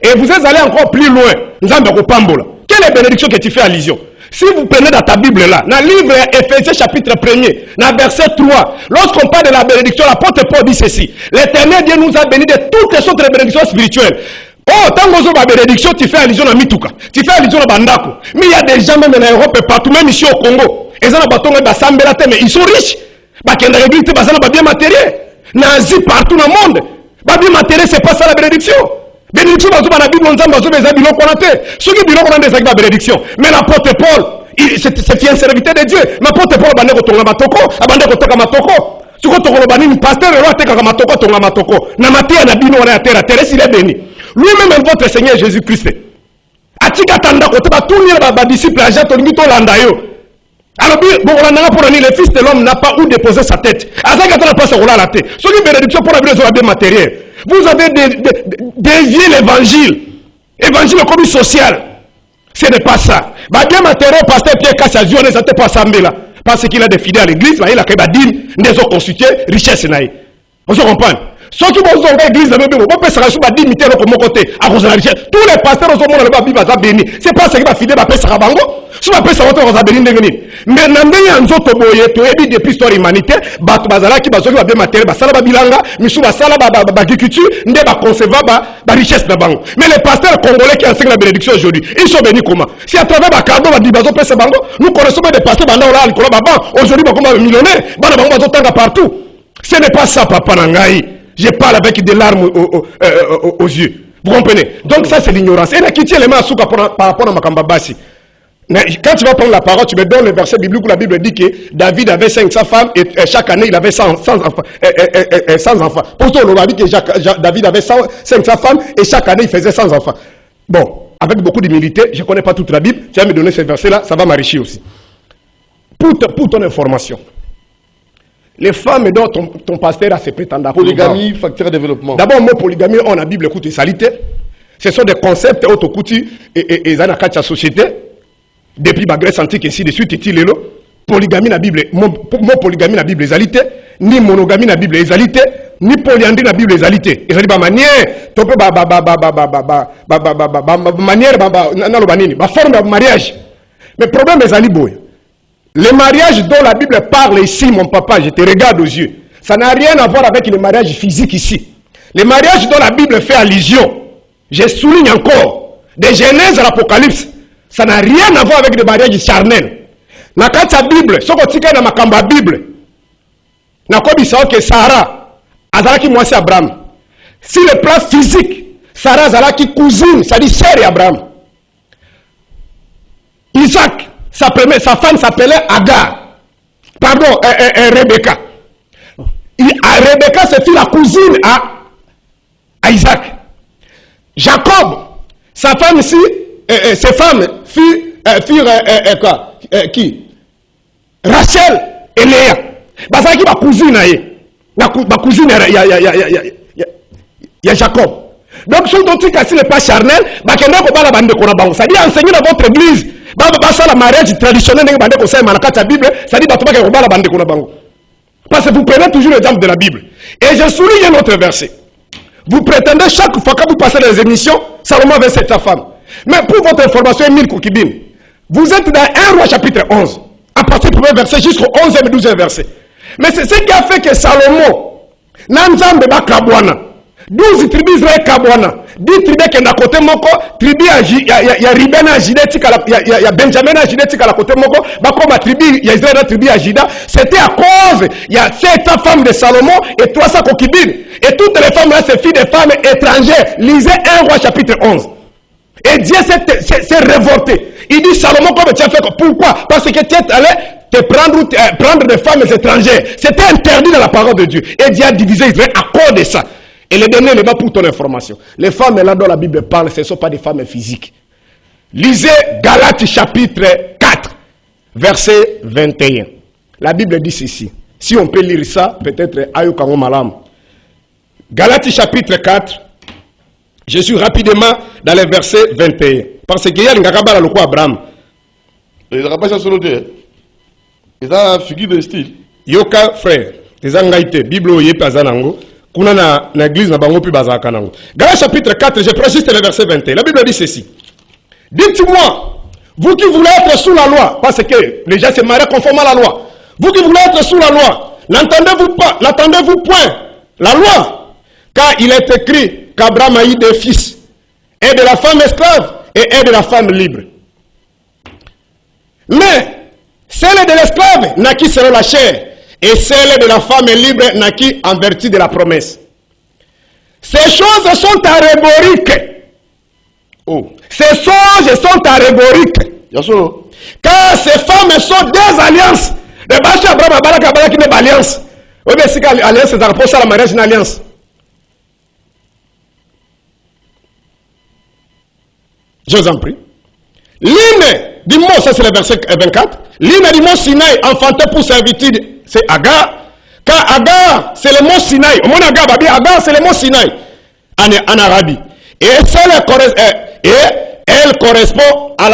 Et vous êtes allé encore plus loin. Quelle est la bénédiction que tu fais allusion? Si vous prenez dans ta Bible là, dans le livre Éphésiens chapitre 1er, dans verset 3, lorsqu'on parle de la bénédiction, l'apôtre Paul dit ceci. L'Éternel Dieu nous a bénis de toutes les autres bénédictions spirituelles. Oh, tant que vous avez bénédiction, tu fais allusion à Mituka. Tu fais allusion à Bandako. Mais il y a des gens même en Europe et partout, même ici au Congo. Ils ont mais ils sont riches. Ils ont bien matériel. Nazi partout dans le monde. Babi matériel, c'est pas ça la bénédiction. Bénédiction, dans la Bible, on a des bilans. Ceux qui bilans, on a des bénédictions. Mais l'apôtre Paul, c'est une serviteur de Dieu. L'apôtre Paul, il a dit matoko, abandé matoko. Si vous avez un pasteur, il a dit matoko. Na matière, na bino, on a terre, terre, il est béni. Lui-même, votre Seigneur Jésus-Christ. Atika tanda kote ba tout les disciples, à Jean Tolingito Landayo. Alors, le Fils de l'homme n'a pas où déposer sa tête. La tête. Ce qui est bénédiction pour la vie matérielle. Vous avez dévié l'évangile. Évangile comme social. Ce n'est pas ça. Bien matériel, pasteur Pierre Kassa, on n'était pas assemblé là. Parce qu'il a des fidèles à l'église, il a des autres constitués, richesse. Vous comprenez? Ceux qui vont dans l'église, on peut se racheter 10 000 euros mon côté à cause de la richesse. Tous les pasteurs au monde la Bible va béni. C'est pas ce qui va filer va payer ça bango. Si va payer ça va béni ndengeni. Mais nandé ya nzoto boye to ebi depuis histoire humanité, bato bazala ki bazoki ba bien matériel, basala ba bilanga, misu basala ba agriculture, ndé ba concevoir ba richesse na bango. Mais les pasteurs congolais qui enseignent la bénédiction aujourd'hui, ils sont bénis comment? Si à travers ba cadeau ba dibazo payer ça bango, nous connaissons des pasteurs banda là alcool baba, aujourd'hui ba comme millionnaire, bana bango bazo tanga partout. Ce n'est pas ça papa nangai. Je parle avec des larmes aux yeux. Vous comprenez? Donc ça c'est l'ignorance. Et là qui tient les mains à souka par rapport à Makamba Bassi. Mais quand tu vas prendre la parole, tu me donnes le verset biblique où la Bible dit que David avait 500 femmes et chaque année il avait 100 enfants. 100 enfants. Pourtant, on a dit que David avait 500 femmes et chaque année il faisait 100 enfants. Bon, avec beaucoup d'humilité, je ne connais pas toute la Bible, tu vas me donner ce verset-là, ça va m'enrichir aussi. Pour ton information, les femmes dont ton pasteur a ses prétendants. Polygamie, facteur de développement. D'abord, mot polygamie, on a la Bible, écoute, et salité. Ce sont des concepts autocoutis et la société. Depuis la Grèce antique et ainsi de suite, et polygamie la Bible, mot polygamie la Bible égalité, ni monogamie la Bible égalité, ni polyandrie la Bible égalité. Et ça dit manière, manière, forme de mariage. Mais le problème est aliboy. Le mariage dont la Bible parle ici, mon papa, je te regarde aux yeux. Ça n'a rien à voir avec le mariage physique ici. Le mariage dont la Bible fait allusion, je souligne encore, de Genèse à l'Apocalypse. Ça n'a rien à voir avec le mariage charnel. Dans la Bible, ce que tu as dans la Bible, que Sarah, Azalaki moi c'est Abraham. Si le plan physique, Sarah Azalaki cousine, ça dit sœur Abraham. Isaac, sa femme s'appelait Agar. Pardon, Rebecca. Rebecca, c'était la cousine à Isaac. Jacob, sa femme ici, ses femmes firent qui? Rachel et Léa. Parce que ma cousine ma cousine il y a Jacob. Donc si on dit que si n'est pas charnel, ça dit enseigner dans votre église. La mariage traditionnel la Bible, ça dit parce que vous prenez toujours l'exemple de la Bible. Et je souligne un autre verset. Vous prétendez chaque fois que vous passez dans les émissions, Salomon avait cette femme. Mais pour votre information, Emile Koukibine, vous êtes dans 1 Roi chapitre 11, à partir du premier verset jusqu'au 11e et 12e verset. Mais c'est ce qui a fait que Salomon, Nanzambe Bakabwana, 12 tribus Israël Kabwana, 10 tribus qui sont à côté moko, tribus il y a Ruben à Juda, il y a Benjamin à Juda à côté moko, comme la tribu, il y a Israël à tribu à Juda. C'était à cause, il y a 700 femmes de Salomon et 300 concubines. Et toutes les femmes là, c'est filles de femmes étrangères. Lisez 1 Roi chapitre 11. Et Dieu s'est révolté. Il dit Salomon, comme tu as fait, pourquoi? Parce que tu es allé te prendre des femmes étrangères. C'était interdit dans la parole de Dieu. Et Dieu a divisé Israël à cause de ça. Et les données, là pour ton information. Les femmes là dont la Bible parle, ce ne sont pas des femmes physiques. Lisez Galates chapitre 4, verset 21. La Bible dit ceci. Si on peut lire ça, peut-être Ayokango Malam. Galates chapitre 4. Je suis rapidement dans les versets 21. Parce qu'il y a un gagabala le quoi Abraham. Il n'y a pas de solo de. Il y a une figure de style. Yoka frère. Les angaïté. Bible ou yepazanango. Kuna na l'église na bango pi bazaka nango. Galates chapitre 4, je prends juste le verset 21. La Bible dit ceci. Dites-moi, vous qui voulez être sous la loi, parce que les gens se marient conformément à la loi. Vous qui voulez être sous la loi, n'entendez-vous point la loi? Car il est écrit qu'Abraham a eu des fils, et de la femme esclave, et de la femme libre. Mais celle de l'esclave naquit selon la chair, et celle de la femme libre naquit en vertu de la promesse. Ces choses sont allégoriques. Oh. Ces choses sont allégoriques. Car ces femmes sont des alliances. Le bâche Abraham a une alliance. Oui, mais c'est l'alliance, c'est rapport à la mariage, une alliance. Je vous en prie. L'île du mot, ça c'est le verset 24. L'île du mont Sinaï, enfanté pour servitude, c'est Agar. Car Agar, c'est le mont Sinaï. Au monde Agar, c'est le mont Sinaï en Arabie. Et elle correspond à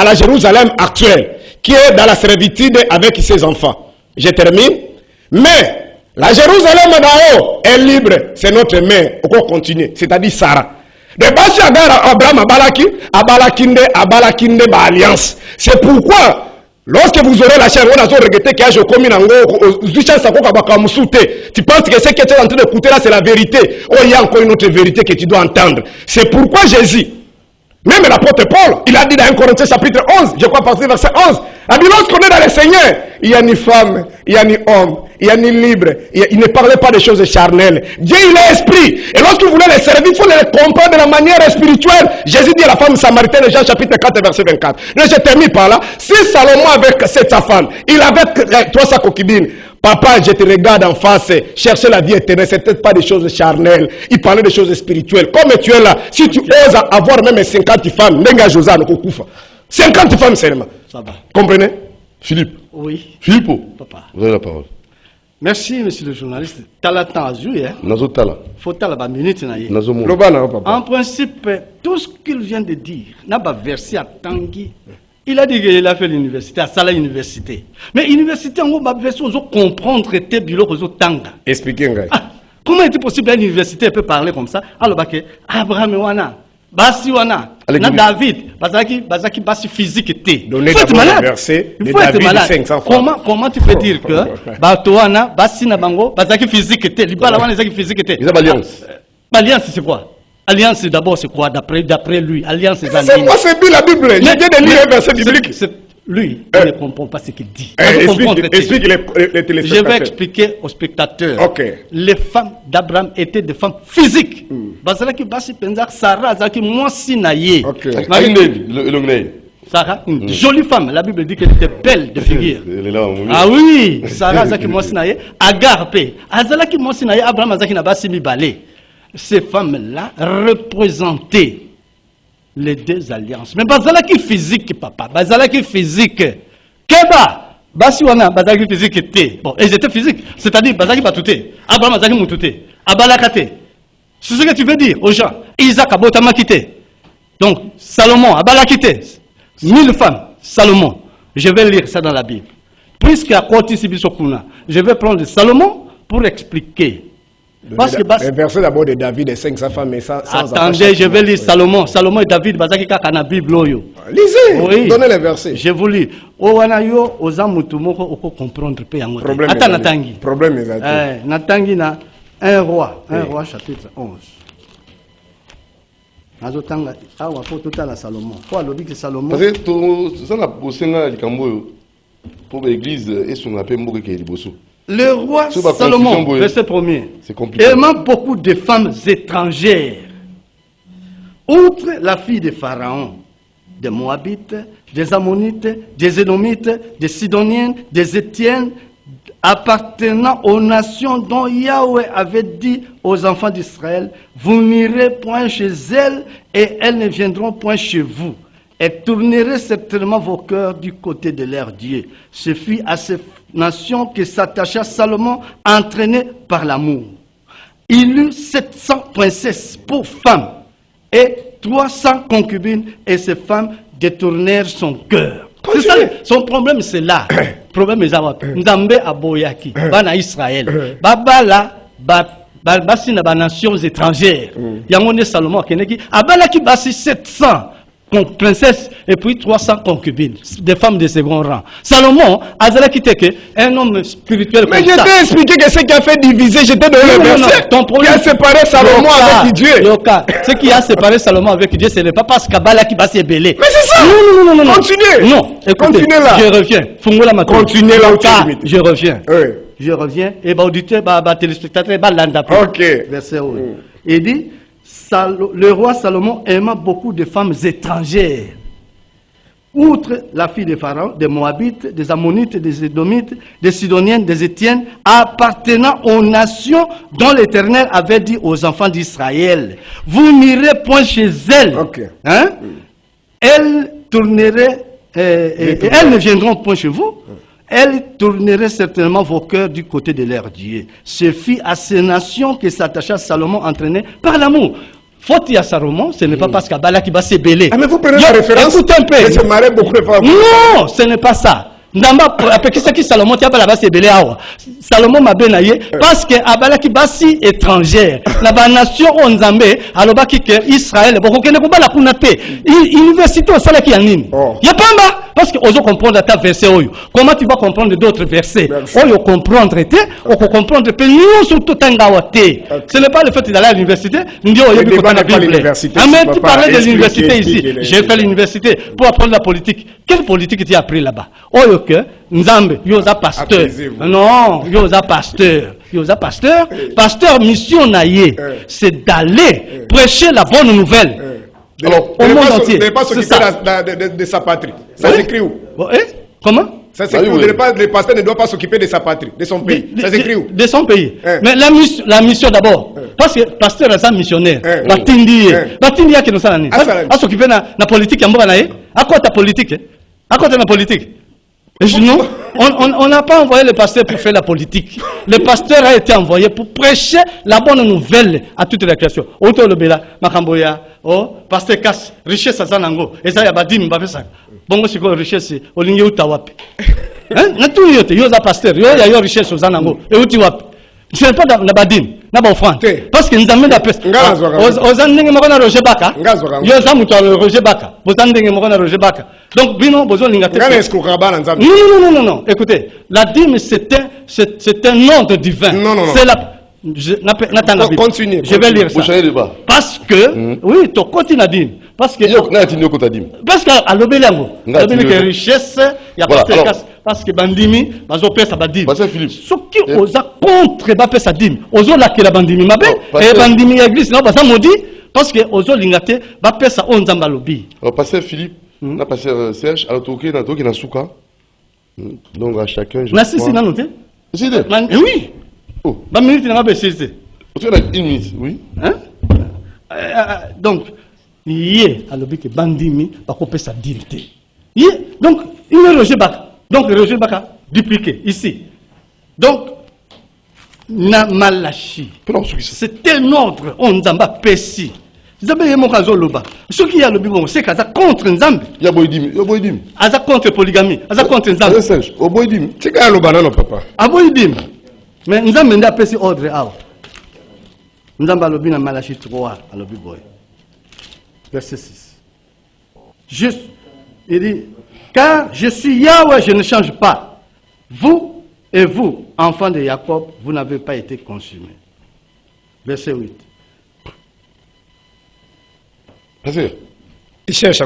la Jérusalem actuelle, qui est dans la servitude avec ses enfants. Je termine. Mais la Jérusalem d'en haut est libre. C'est notre mère. On peut continuer. C'est-à-dire Sarah. De base Abraham abalakinde ba alliance. C'est pourquoi lorsque vous aurez la chair, on a regretté qu'il y a je commis tu penses que ce que tu es en train d'écouter là c'est la vérité. Oh, il y a encore une autre vérité que tu dois entendre. C'est pourquoi Jésus, Même l'apôtre Paul, il a dit dans 1 Corinthiens chapitre 11, je crois partir verset 11, il a dit lorsqu'on est dans le Seigneur, il n'y a ni femme, il n'y a ni homme, il n'y a ni libre, il ne parlait pas des choses charnelles. Dieu il est esprit, et lorsque vous voulez les servir, il faut les comprendre de la manière spirituelle. Jésus dit à la femme samaritaine, Jean chapitre 4 verset 24. Mais je termine par là, si Salomon avec cette sa femme, il avait 300 concubines, papa, je te regarde en face, chercher la vie éternelle, ce n'était pas des choses charnelles. Il parlait des choses spirituelles. Comme tu es là, si tu oses avoir même 50 femmes, 50 femmes seulement. Ça va. Comprenez? Philippe. Oui. Philippot. Papa. Vous avez la parole. Merci, monsieur le journaliste. Tu as le temps à jouer. Nazo Tala. Faut que tu minute. Nazo Mo. En principe, tout ce qu'il vient de dire, n'a pas versé à Tanguy. Il a dit qu'il a fait l'université, à Sala Université. Mais l'université, on va comprendre tes bureaux aux Tanga. Expliquez-moi. Comment est-il possible qu'une université peut parler comme ça? Alors, Abraham Wana, Basi Wana, David, Bazaki Basi physique était. Il faut être malade. Il faut être malade. Comment tu peux dire que Batoana, Basi Nabango, Bazaki physique était, Libala Wana, Bazaki physique était? Ils ont alliance. Alliance, c'est quoi? Alliance d'abord, c'est quoi d'après lui? Alliance, c'est moi, c'est la Bible. Je viens de lire un verset biblique. Lui, il ne comprend pas ce qu'il dit. Explique les téléspectateurs. Je vais expliquer aux spectateurs. Okay. Les femmes d'Abraham étaient des femmes physiques. Bazalaki basi penza Sarah zaki mwasi na ye. Sarah, une jolie femme. La Bible dit qu'elle était belle de figure. Ah oui, Sarah zaki mwasi na ye. Agar pe. Azalaki mwasi na ye. Abraham zaki na basi mi balé. Ces femmes-là représentaient les deux alliances. Mais bazalaki physique, papa. Bazalaki physique. Keba. Basi wana, bazalaki physique était. Bon, ils étaient physiques. C'est-à-dire, bazalaki batouté. Abraham bazalaki moutouté. Abalakate. C'est ce que tu veux dire aux gens. Isaac a botama quitté. Donc, Salomon, abalakité. 1000 femmes. Salomon. Je vais lire ça dans la Bible. Puisque à côté Sibisokuna, je vais prendre Salomon pour expliquer. Parce que le verset d'abord de David et 500 femmes mais sans attendez, je vais lire Salomon. Salomon et David, bazaki kaka na Bible oyo. Lisez, oui. Donnez les versets. Je vous lis. Owana yo ozamutu moko oko comprendre pe yango. Attends natangi. Problème est natangi na 1 roi chapitre 11. Azotanga awa po totala Salomon. Quoi alobi que Salomon? Parce que tout ça na bosenga likambo pour l'église et son appel moko ke liboso. Le roi Salomon, verset 1er, aimant beaucoup de femmes étrangères, outre la fille de Pharaon, des Moabites, des Ammonites, des Édomites, des Sidoniennes, des Étiennes, appartenant aux nations dont Yahweh avait dit aux enfants d'Israël, vous n'irez point chez elles et elles ne viendront point chez vous. Et tournerez certainement vos cœurs du côté de leur Dieu. Ce fut à ces nations que s'attacha Salomon, entraîné par l'amour. Il eut 700 princesses pour femmes et 300 concubines, et ces femmes détournèrent son cœur. C'est ça, son problème, c'est là. Le problème est là. Nzambe aboyaki, bana Israël. Babala, basi na ba nations étrangères. Yangone Salomon keneki, abalaki basi 700. Princesse et puis 300 concubines, des femmes de second rang. Salomon, Azala qui était un homme spirituel. Mais je t'ai expliqué que ce qui a fait diviser, je t'ai donné le verset qui a séparé Salomon avec Dieu. Ce qui a séparé Salomon avec Dieu, ce n'est pas parce qu'Abala qui va se béler. Mais c'est ça. Non. Continuez. Non, écoutez, continuez là. Je reviens. Continuez là où tu es. Je reviens. Oui. Je reviens. Et auditeur, téléspectateur, ok. Verset 1. Il dit, le roi Salomon aima beaucoup de femmes étrangères. Outre la fille de Pharaon, des Moabites, des Ammonites, des Édomites, des Sidoniennes, des Étiennes, appartenant aux nations dont l'Éternel avait dit aux enfants d'Israël, vous n'irez point chez elles. Okay. Hein? Elles tourneraient, elles ne viendront point chez vous. Elles tourneraient certainement vos cœurs du côté de leur Dieu. Ce fut à ces nations que s'attacha Salomon, entraîné par l'amour. Faute à Salomon, ce n'est pas parce qu'Abala qui va se béler. Ah, mais vous prenez la référence. Écoute un peu. beaucoup de femmes. Non, ce n'est pas ça. Ndamba apekisaki Salomon tia bala basi ebele awa. Salomon mabena ye parce que abalaki basi étrangère. Na ba nation o Nzambe alobaki que Israël boko kende ko bala kuna te. Université o salaki ya nini? Ya pamba parce que ozo comprendre ta verset oyo. Comment tu vas comprendre d'autres versets? Oyo comprendre te, o ko comprendre pe nous surtout tangawa te. Ce n'est pas le fait d'aller à l'université, ndio oyebi ko na Bible. Mais tu parlais de l'université ici. J'ai fait l'université pour apprendre la politique. Quelle politique tu as appris là-bas? Oyo que Nzambe, yoza pasteur. Non, yoza pasteur. Yoza pasteur. Pasteur mission naïe, c'est d'aller prêcher la bonne nouvelle. Alors, au monde entier. Ne pas s'occuper de sa patrie. Ça s'écrit où? Comment? Ça s'écrit où? Le pasteur ne doit pas s'occuper de sa patrie, de son pays. Ça s'écrit où? De son pays. Mais la mission d'abord. Parce que pasteur est un missionnaire. Batindi qui nous a dit. À s'occuper de la politique, à quoi ta politique? À quoi ta politique? Non, on n'a pas envoyé le pasteur pour faire la politique. Le pasteur a été envoyé pour prêcher la bonne nouvelle à toute la création. Auto le bela, makamboya, pasteur casse, richesse à Zanango, et ça y a badim, babesa. Bongo siko richesse, olingi utawapi. Hein? Na tout yote, yoza pasteur, yo richesse aux Zanango, et utiwapi. Ce n'est pas la badim, n'a pas offrande. Parce que nous avons la peste. Aux Andeng Morona Roger Baka, Yoza Mouton Roger Baka, aux Andeng Morona Roger Baka. Donc, Bino, besoin d'ingate. Non. Écoutez, la dîme, c'est un ordre divin. Non. C'est la. Continue. Je vais lire ça. Parce que, oui, tu continues à dire. Parce que. Parce qu'à l'obélango, la richesse, il y a pas de casse. Parce que bandimi, bazo pesa badimi. Ce qui osa contre bapesa dim, ozo la que la bandimi mabe, et bandimi église non basa maudit parce que ozo lingate bapesa onzamba lobi. Pasteur Philippe, na pasteur Serge, alors toké na toké na souka. Donc à chacun je. Na si na noté. Si oui. Oh. Ba minute na mabe c'est. Tu as une minute, oui. Hein? Donc yé à lobi que bandimi ba kopesa dimte. Yé donc il est Roger Baka. Donc, le Roger Baka, dupliqué, ici. Donc, na malachi. C'est un ordre, on zamba pessi. Zamba yé mokazo loba. Ce qui y a le bibon, c'est qu'à contre Nzambe. Ya boydim. Aza contre polygamie. Aza contre Nzambe. Au boydim. C'est qu'à loba non, papa. A boydim. Mais Nzambe n'a pessi ordre out. Nzamba lobi na malachi 3 à lobi boy. Verset 6. Juste, il dit. Car je suis Yahweh, je ne change pas. Vous et vous, enfants de Jacob, vous n'avez pas été consumés. Verset 8.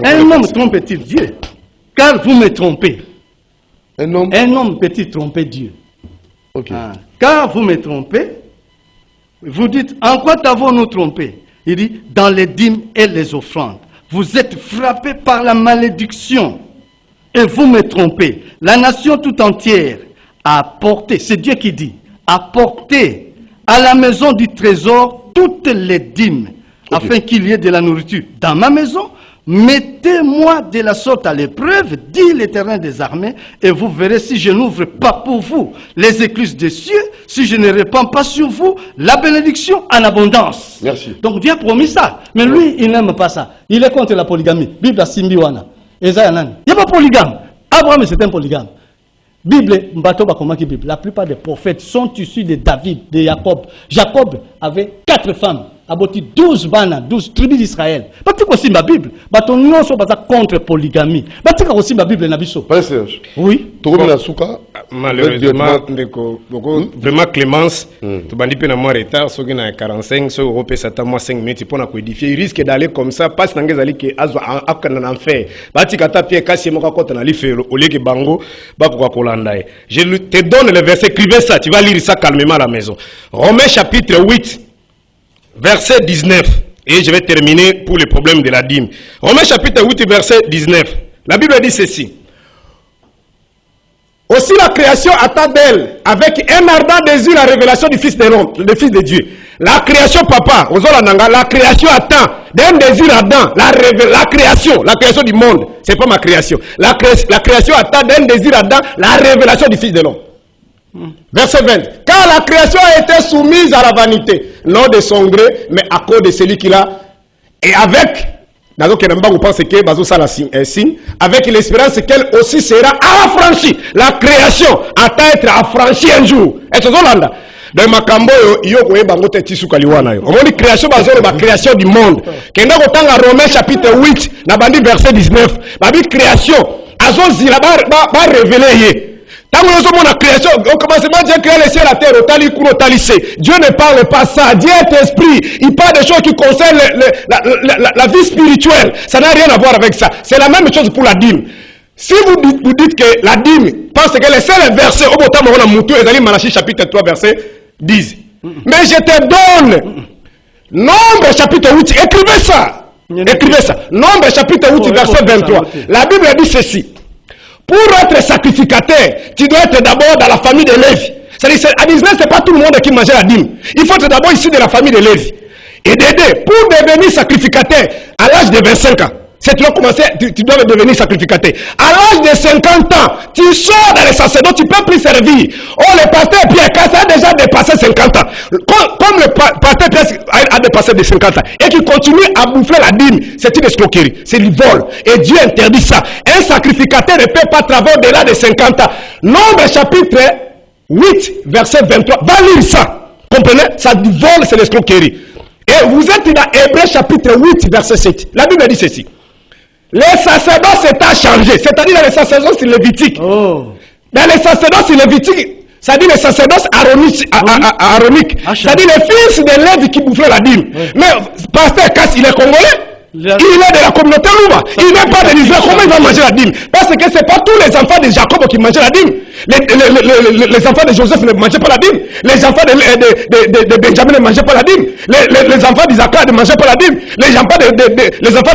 Un homme trompe-t-il Dieu? Car vous me trompez. Un homme peut-il tromper Dieu? Okay. Car vous me trompez, vous dites, en quoi t'avons-nous trompé? Il dit, dans les dîmes et les offrandes. Vous êtes frappés par la malédiction. Et vous me trompez. La nation tout entière a apporté, c'est Dieu qui dit, apporté à la maison du trésor toutes les dîmes, afin qu'il y ait de la nourriture dans ma maison. Mettez-moi de la sorte à l'épreuve, dit l'Éternel des armées, et vous verrez si je n'ouvre pas pour vous les écluses des cieux, si je ne répands pas sur vous la bénédiction en abondance. Merci. Donc Dieu a promis ça, mais lui, il n'aime pas ça. Il est contre la polygamie. Bible à Simbiwana. Il n'y a pas de polygame. Abraham, c'est un polygame. Bible, Bible. La plupart des prophètes sont issus de David, de Jacob. Jacob avait 4 femmes. Aboti 12 bana, 12 tribus d'Israël. Parce que aussi ma Bible, baton non so baza contre polygamie. Parce que aussi ma Bible na biso. Pas Serge. Oui. Malheureusement, vraiment Clémence, tu bandi pe na moi retard, so na 45, so europé ça t'a moi 5 minutes pour na codifier. Il risque d'aller comme ça, parce que ngezali ke azwa akana en fait. Bati kata pie kasi moka kota na li felo au lieu que bango ba ko kolanda. Je te donne le verset, écrivez ça, tu vas lire ça calmement à la maison. Romains chapitre 8. Verset 19, et je vais terminer pour le problème de la dîme. Romains chapitre 8, verset 19. La Bible dit ceci. Aussi la création attend d'elle, avec un ardent désir, la révélation du Fils de l'homme, le Fils de Dieu. La création, papa, la création attend d'un désir ardent, la création du monde. C'est pas ma création. La création attend d'un désir ardent, la révélation du Fils de l'homme. Verset 20. Car la création a été soumise à la vanité, non de son gré, mais à cause de celui qui l'a. Et avec Donc, on pense que Bazo ça un signe, avec l'espérance qu'elle aussi sera affranchie. La création attend être affranchie un jour. Et c'est Zolanda. Dans Makambo, yo bangote tisu kaliwana yo. On dit création bazolo ba création du monde. Kenda kotanga Romains chapitre 8, na bandi verset 19. Babi création, azozi la ba révéler. Tant que la création, au commencement, Dieu crée le ciel et la terre, Dieu ne parle pas ça. Dieu est esprit. Il parle des choses qui concernent la vie spirituelle. Ça n'a rien à voir avec ça. C'est la même chose pour la dîme. Si vous dites que la dîme, parce que le seul verset, au bout de Moutou, et Malachie chapitre 3, verset 10. Mais je te donne, Nombre chapitre 8, écrivez ça. Écrivez ça. Nombre chapitre 8, verset 23. La Bible dit ceci. Pour être sacrificateur, tu dois être d'abord dans la famille de Lévi. C'est-à-dire, à Israël, ce n'est pas tout le monde qui mangeait la dîme. Il faut être d'abord ici de la famille de Lévi. Et d'aider, pour devenir sacrificateur, à l'âge de 25 ans, c'est tu dois commencer, tu dois devenir sacrificateur. À l'âge de 50 ans, tu sors dans les sacerdotes, tu ne peux plus servir. Oh, le pasteur Pierre Casse a déjà dépassé 50 ans. Comme le pasteur Pierre a dépassé de 50 ans, et qui continue à bouffer la dîme, c'est une escroquerie, c'est du vol. Et Dieu interdit ça. Un sacrificateur ne peut pas travailler au-delà de 50 ans. Nombre chapitre 8, verset 23. Va lire ça. Comprenez? Ça du vol, c'est l'escroquerie. Et vous êtes dans Hébreux chapitre 8, verset 7. La Bible dit ceci. Les sacerdoces s'étaient changés, c'est-à-dire dans les sacerdoces lévitiques. Oh. Dans les sacerdoces lévitiques, c'est-à-dire les sacerdoces aroniques, c'est-à-dire les fils de Lévi qui bouffaient la dîme. Oui. Mais pasteur Casse, il est congolais. Il est de la communauté Louba. Il n'est pas de l'Israël. Comment il va manger la dîme? Parce que ce n'est pas tous les enfants de Jacob qui mangeaient la dîme. Les enfants de Joseph ne mangeaient pas la dîme. Les enfants de Benjamin ne mangeaient pas la dîme. Les enfants d'Isaac ne mangeaient pas la dîme. Les enfants de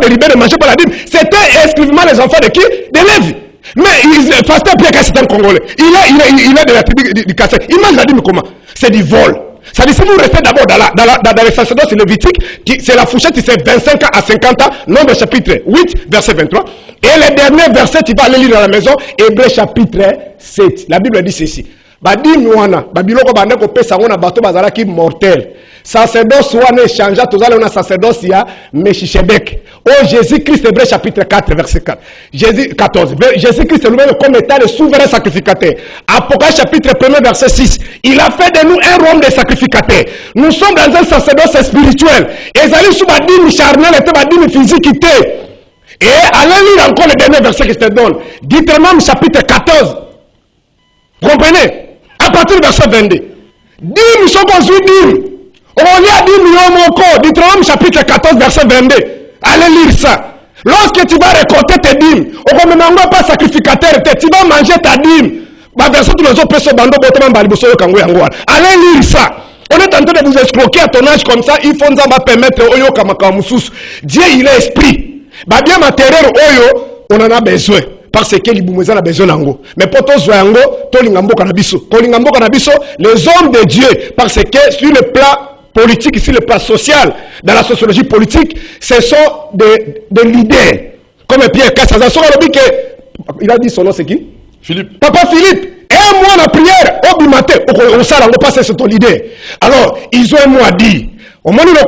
Libé ne mangeaient pas la dîme. C'était exclusivement les enfants de qui? De Lévi. Mais pasteur Pierre Casse, c'est un Congolais. Il est de la tribu du Kassé. Il mange la dîme comment? C'est du vol. Ça dit, si vous restez d'abord dans les sacerdoces lévitiques, c'est la fourchette, c'est 25 ans à 50 ans, Nombre chapitre 8, verset 23. Et le dernier verset, tu vas aller lire dans la maison, Hébreux chapitre 7. La Bible dit ceci. Badi mwana, babiloko bande ko pesa ngona bato bazala ki mortel. Sacerdoce wana échangea tozala na sacerdoce ya Melchisedec. Oh Jésus-Christ, Hébreux chapitre 4 verset 4. Jésus-Christ est lui-même comme étant le souverain sacrificateur. Apocalypse chapitre 1 verset 6. Il a fait de nous un royaume de sacrificateurs. Nous sommes dans un sacerdoce spirituel. Et ça dit sous badine charnel et badine physique. Et allez lire encore le dernier verset que je te donne. Deutéronome chapitre 14. Comprenez? À partir du verset 22. Dîme, sont construits dîme. On y a dit Moko, Deutéronome chapitre 14, verset 22. Allez lire ça. Lorsque tu vas récolter tes dîmes, on ne demande pas sacrificateur, tu vas manger ta dîme. Allez lire ça. On est en train de vous escroquer à ton âge comme ça. Il faut nous permettre Oyo Kamakamusus. Dieu, il est esprit. Bien matériel Oyo, on en a besoin. Parce que les a besoin d'ango. Mais pour tous zoango, tolingambo kanabiso. Kolingambo kanabiso, les hommes de Dieu, parce que sur le plan politique, sur le plan social, dans la sociologie politique, ce sont des leaders. Comme Pierre Cassaza, il a dit son nom, c'est qui? Philippe. Papa Philippe. Et un mois la prière, au matin, on s'en passe sur ton leader. Alors, ils ont un mot à dire. Au moment où le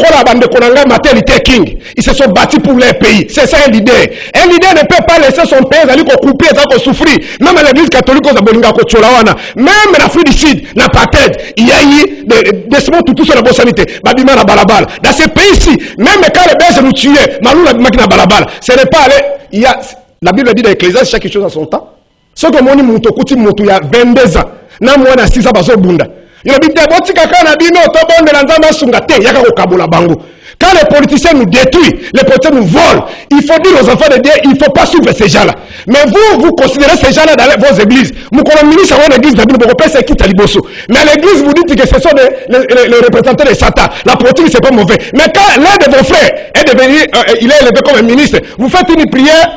King, ils se sont battus pour leur pays. C'est ça un leader. Un leader ne peut pas laisser son pays couper, souffrir. Même l'église catholique, même l'Afrique du Sud, n'a pas tête. Il y a eu des semences tout sur la bonne sanité. Dans ce pays-ci, même quand les Belges nous tuaient, ce n'est pas allé. Il y a, la Bible dit dans l'Ecclésiaste, chaque chose à son temps. Ce que mon il y a 22 ans. N'a moins à 6 ans, quand les politiciens nous détruisent, les politiciens nous volent, il faut dire aux enfants de Dieu, il ne faut pas suivre ces gens-là. Mais vous considérez ces gens-là dans vos églises. Vous connaissez l'église mais l'église vous dit que ce sont les représentants de Satan. La politique, c'est pas mauvais. Mais quand l'un de vos frères est devenu, il est élevé comme un ministre, vous faites une prière,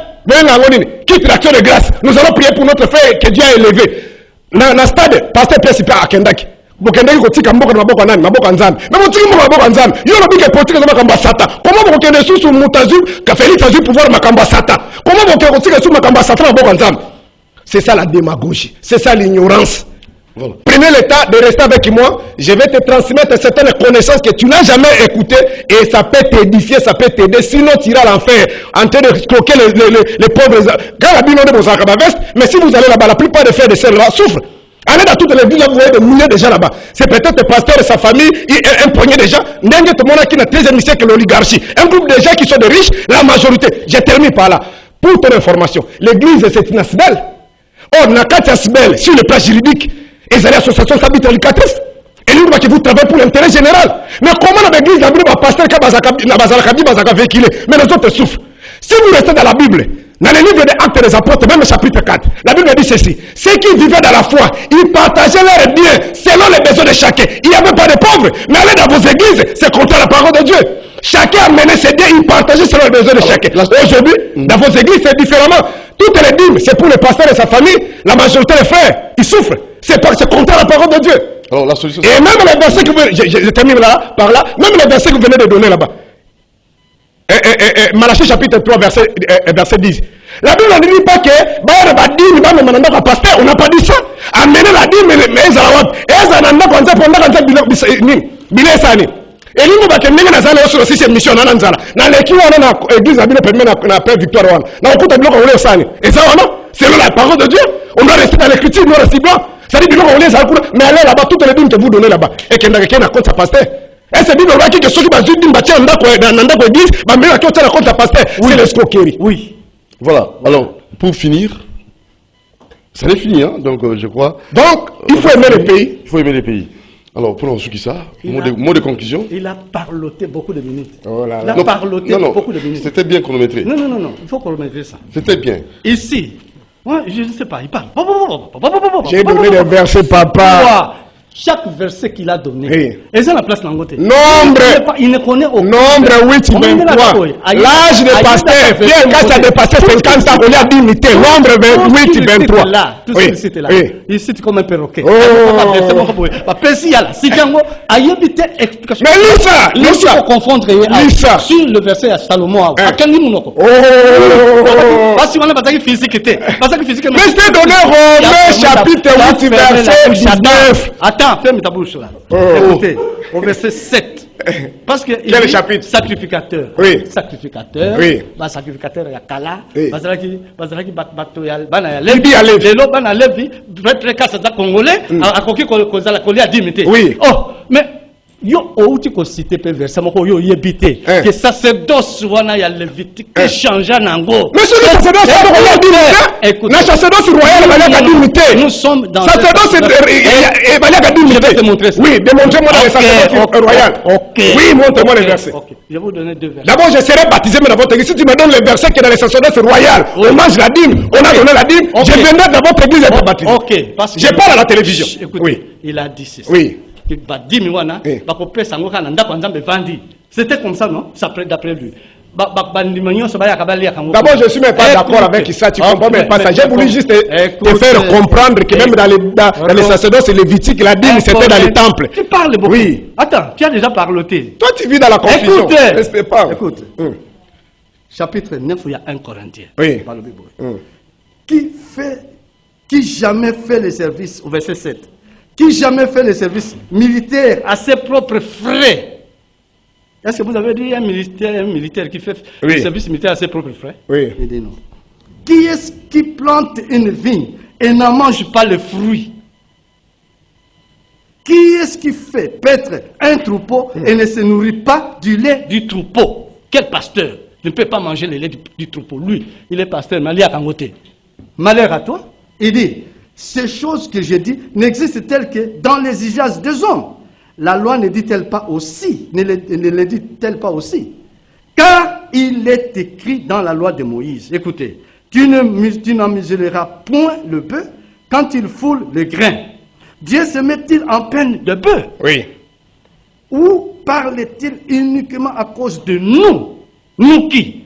quitte l'action de grâce. Nous allons prier pour notre frère que Dieu a élevé. Dans le stade, pasteur Pierre Sipia à Kendaki. Bokendeki kotika mboka na maboko nani maboko nzambe mais motiki mboka maboko nzambe yo lobike politique za makamba sata comment bokende susu mutazu ka Félix azu pouvoir makamba sata comment bokende kotika susu makamba sata na maboko nzambe c'est ça la démagogie c'est ça l'ignorance Voilà. Prenez le temps de rester avec moi. Je vais te transmettre certaines connaissances que tu n'as jamais écoutées et ça peut t'édifier, ça peut t'aider. Sinon, tu iras à l'enfer en train de croquer les pauvres. Quand la Bible est dans sa veste, mais si vous allez là-bas, la plupart des frères et sœurs là souffrent. Allez dans toutes les villes, vous voyez des milliers de gens là-bas. C'est peut-être le pasteur et sa famille, un poignet de gens. N'importe tout le monde qui n'a 13e siècle l'oligarchie. Un groupe de gens qui sont des riches, la majorité. Je termine par là. Pour ton information, l'église c'est une asbel. Or, Nakati Asbel, sur le plan juridique, ils allaient à l'association s'habite éducatif. Et lui, qui vous travaille pour l'intérêt général. Mais comment l'église a vu un pasteur qui a véhiculé? Mais les autres souffrent. Si vous restez dans la Bible, dans le livre des Actes des Apôtres, même chapitre 4, la Bible dit ceci. Ceux qui vivaient dans la foi, ils partageaient leurs biens selon les besoins de chacun. Il n'y avait pas de pauvres. Mais allez dans vos églises, c'est contre la parole de Dieu. Chacun amenait ses biens, il partageait selon les besoins de chacun. Aujourd'hui, dans vos églises, c'est différemment. Toutes les dîmes, c'est pour le pasteur et sa famille. La majorité des frères, ils souffrent. C'est contre la parole de Dieu. Alors, la solution, et même les versets que vous venez, je termine là, par là, même les versets que vous venez de donner là-bas. Malachie chapitre 3, verset 10. La Bible ne dit pas que on n'a pas dit ça. Amener la dîme, mais ils ont et lui va que ninga nazala sur aussi cette mission nana nzala na leki wana na église abile permet na paix victoire wana na okuta biloko wole sani et ça wana selon la parole de Dieu on doit rester dans l'écriture nous rester blanc ça dit biloko wole ça mais allez là-bas toutes les dîmes que vous donnez là-bas et que na compte sa pasteur et c'est bible là qui que ceux qui bazui dîme batia ndako église ba mbela ki otala compte sa pasteur c'est l'escroquerie. Oui. Voilà. Alors, pour finir, ça n'est fini, hein, donc je crois. Donc, il faut aimer le pays. Il faut aimer les pays. Alors, pour ce qui ça, mot de conclusion. Il a parloté beaucoup de minutes. Oh là là. Il a parloté beaucoup de minutes. C'était bien chronométré. Non, il faut chronométrer ça. C'était bien. Ici, moi, je ne sais pas, il parle. J'ai donné des versets, papa. Chaque verset qu'il a donné, oui. Et c'est la place Nangote. Il ne connaît aucun. Nombre 8, 23. L'âge de pasteur, Pierre, quand ça a dépassé 50 ans, on a limité. Nombre 8, 23. Là, tout ce qui cite là. Il cite comme un perroquet. Oh. Mais Lisa, il faut confondre sur le verset à Salomon. Mais je t'ai donné Romains chapitre 8, verset 19. Attends, ferme ta bouche là. Écoutez, au verset 7. Parce que quel chapitre? Sacrificateur. Oui. Sacrificateur. Oui. Sacrificateur il y a Kala. Oui. Bazalaki bato ya bana levi à levi. Lelo bana levi, peut-être que ça congolais a koki kozala kolia dimité. Oui. Oh, mais yo outi ko cité pe verset moko yo yebité que sacerdoce wana ya lévitique changea nango. Mais c'est le sacerdoce royal dimité. La sacerdoce royal va dimité. Nous sommes dans sacerdoce et va dimité. Je vais te montrer ça. Oui, démontrez-moi le sacerdoce royal. OK. Oui, montre-moi les versets. OK. Je vais vous donner deux versets. D'abord, je serai baptisé mais dans votre église. Si tu me donnes les versets qui est dans le sacerdoce royal, on mange la dîme, on a donné la dîme, je viendrai dans votre église et être baptisé. OK. Parce que je parle à la télévision. Écoutez, il a dit ceci. Oui. C'était comme ça, non? D'après lui. D'abord, je ne suis même pas d'accord avec ça, tu comprends même pas ça. J'ai voulu juste te faire comprendre que même dans les sacerdoces et les lévitiques, la dîme, c'était dans les temples. Tu parles beaucoup. Oui. Attends, tu as déjà parloté. Toi, tu vis dans la confusion. Écoute. Chapitre 9, il y a un Corinthien. Oui. Qui jamais fait le service, au verset 7. Qui jamais fait le service militaire à ses propres frais. Est-ce que vous avez dit un militaire qui fait le service militaire à ses propres frais? Oui. Il dit non. Qui est-ce qui plante une vigne et n'en mange pas le fruit? Qui est-ce qui fait paître un troupeau et ne se nourrit pas du lait du troupeau? Quel pasteur ne peut pas manger le lait du troupeau? Lui, il est pasteur, mais il est à Kangote. Malheur à toi. Il dit, ces choses que j'ai dit n'existent-elles que dans les exigences des hommes? La loi ne dit-elle pas aussi, ne le dit-elle pas aussi? Car il est écrit dans la loi de Moïse, écoutez, tu n'en muselleras point le bœuf quand il foule le grain. Dieu se met-il en peine de bœuf? Oui. Ou parle-t-il uniquement à cause de nous? Nous qui?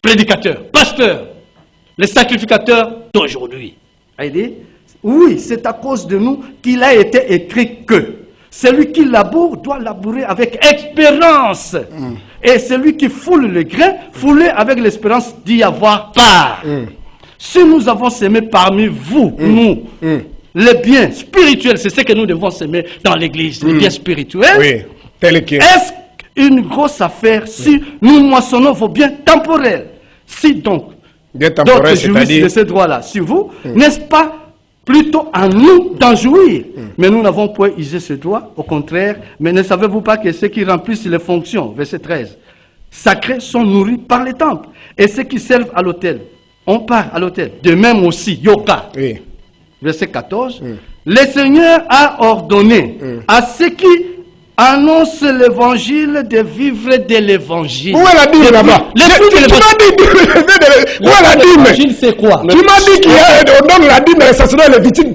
Prédicateurs, pasteurs, les sacrificateurs d'aujourd'hui. Il dit, oui, c'est à cause de nous qu'il a été écrit que celui qui laboure doit labourer avec expérience. Et celui qui foule le grain, fouler avec l'espérance d'y avoir part. Si nous avons semé parmi vous, nous, les biens spirituels, c'est ce que nous devons s'aimer dans l'église, les biens spirituels. Oui, tel que. Est-ce une grosse affaire si nous moissonnons vos biens temporels? Si donc, Bien temporaire, d'autres jouissent de c'est-à-dire. ces droits-là sur vous, n'est-ce pas plutôt à nous d'en jouir? Mais nous n'avons point usé ce droit, au contraire. Mais ne savez-vous pas que ceux qui remplissent les fonctions, verset 13, sacrés sont nourris par les temples, et ceux qui servent à l'autel, on part à l'autel. De même aussi, Yoka, Oui. verset 14, le Seigneur a ordonné à ceux qui annoncent l'évangile de vivre de l'évangile. Où est la dîme là-bas? Les Tu fruits de m'as dit, où est la dîme? l'évangile, c'est quoi? Tu m'as dit qu'il y a, on donne la dîme dans les sacerdoces lévitiques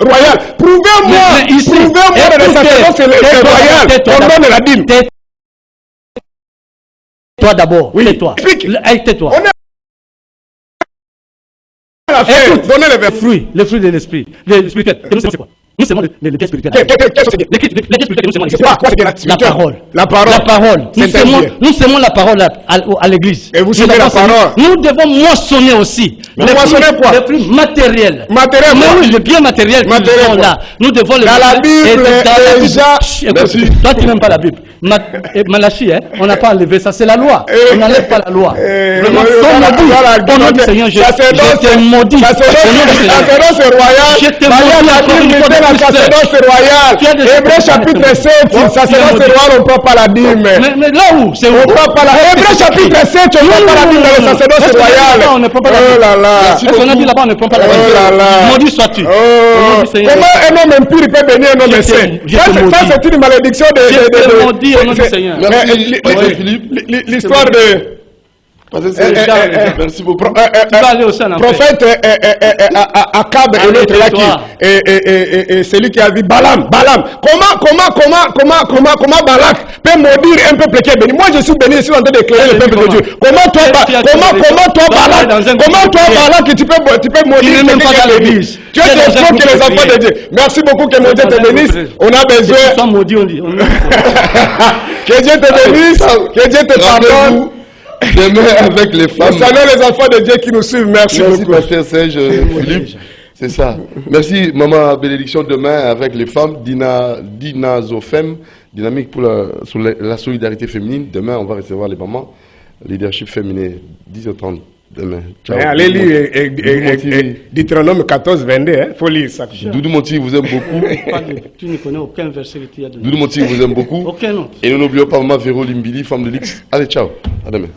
royales. Prouvez-moi, mais ici, prouvez-moi dans les sacerdoces royales, on donne la dîme. Toi d'abord, Oui, tais-toi. explique. Tais-toi. On est à la fin, donnez les versets. Les fruits de l'esprit. Les spirituels. Nous c'est quoi? Nous sommes les biens spirituels. Qu'est-ce que c'est? Les biens spirituels, nous C'est quoi? Quoi c'est bien la parole. La parole. La parole. C'est un bien. Nous semons la parole à l'église. Et vous semez la parole. Nous devons moissonner aussi. Mais moissonner quoi? Les fruits matériels. Matériel, Mais quoi? oui, les biens matériels qui Matériel, sont quoi? là. Nous devons les Dans la Bible, déjà. Écoute, toi tu n'aimes pas la Bible. Malachie, hein, on n'a pas enlevé ça, c'est la loi. On n'enlève pas la loi. Vraiment, sois maudit. Au nom du Seigneur, je te maudis. Sacerdoce royal. Je te Maria maudis la encore une dîme fois était de la plus. sacerdoce royal. Tu as des- Hébreu chapitre 7, sacerdoce royal, on ne prend pas la dîme. Mais là où? C'est où? On ne prend pas la Hébreu chapitre 7, on ne prend pas la dîme dans le sacerdoce royal. On ne prend pas la Oh dîme. là là. Est-ce qu'on a dit là-bas, on ne prend pas la dîme? Oh là là. Maudit sois-tu. Au nom Oh, du Seigneur. comment un homme impur peut bénir un homme Je te- saint? je Ça, te maudis. c'est une malédiction de. Je te maudis au nom du c'est- Seigneur. mais, Merci, li- Philippe. L'histoire de. Parce que c'est- Merci beaucoup. Tu vas aller au sein en paix. Prophète Akab et l'autre là Arrête-toi. et celui qui a dit Balaam. Comment Balak peut maudire un peuple qui est béni? Moi je suis béni, je suis en train d'éclairer le peuple de Dieu. Comment toi Balak tu peux maudire Tu n'es même celui pas qui dans est béni? l'église. Tu es Tu es dans un escroc groupe que les de enfants de prière. Dieu. Merci beaucoup, que mon Dieu te bénisse. On a Que tu besoin. sois maudit, on dit. Que Dieu te bénisse, que Dieu te pardonne. Demain avec les Nous femmes. saluons les enfants de Dieu qui nous suivent. Merci Merci, beaucoup. pasteur Serge, Philippe. C'est ça. Merci, maman bénédiction. Demain avec les femmes, Dina Zofem, dynamique pour sur la solidarité féminine. Demain, on va recevoir les mamans, leadership féminin, 10h30 demain. Ciao. Allez lire Doudou Monti. Deutéronome 14, 22. Il faut lire ça. Doudou Monti vous aime beaucoup. Tu ne connais aucun verset que tu as donné. Doudou Monti vous aime beaucoup. Aucun autre. Et nous n'oublions pas maman Véro Limbili, femme de l'X. Allez, ciao. À demain.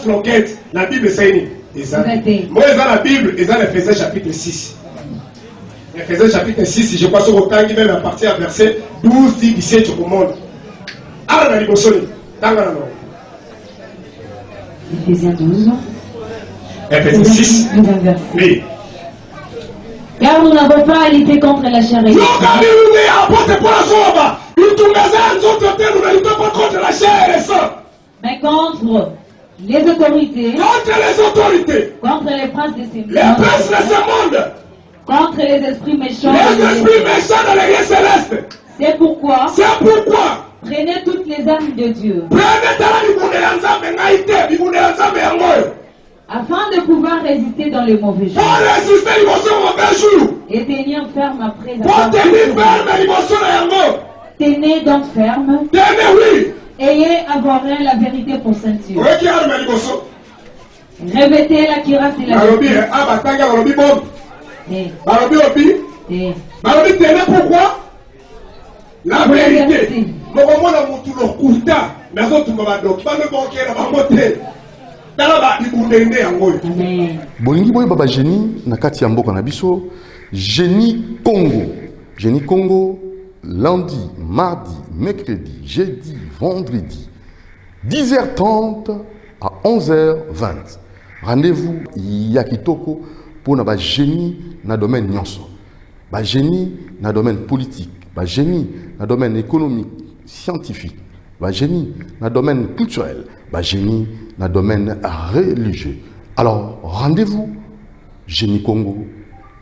L'enquête, la Bible c'est une. Moi, ils ont la Bible, ils ont l'Éphésiens chapitre 6. Éphésiens chapitre 6, je crois sur autant qui même à partir à verset 12, 10, 17 au monde. Alors, on a dit, Éphésiens 12. Éphésiens 6. Oui. Car nous n'avons pas à lutter contre la chair et le sang, mais contre les autorités, contre les princes de ces mondes, contre les esprits méchants. C'est pourquoi prenez toutes les armes de Dieu, afin de pouvoir résister dans les mauvais jours et tenir ferme après avoir tenez donc ferme, ayez avoir rien la vérité pour ceinture, revêtez la cuirasse de la justice. Et Pourquoi? La Pour la vérité. vérité. Amen. Bolingi boye baba génie na kati ya mboka na biso génie Congo lundi, mardi, mercredi, jeudi, vendredi 10h30 à 11h20. Rendez-vous ya kitoko pour na ba génie na domaine nyonso. Ba génie na domaine politique, ba génie na domaine économique, scientifique, ba génie na domaine culturel, ba génie na domaine religieux. Alors, rendez-vous Génie Congo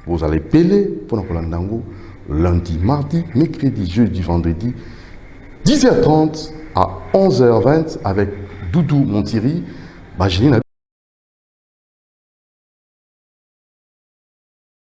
vous allez payer pour Nango lundi, mardi, mercredi, jeudi, vendredi, 10h30 à 11h20 avec Doudou Montiri.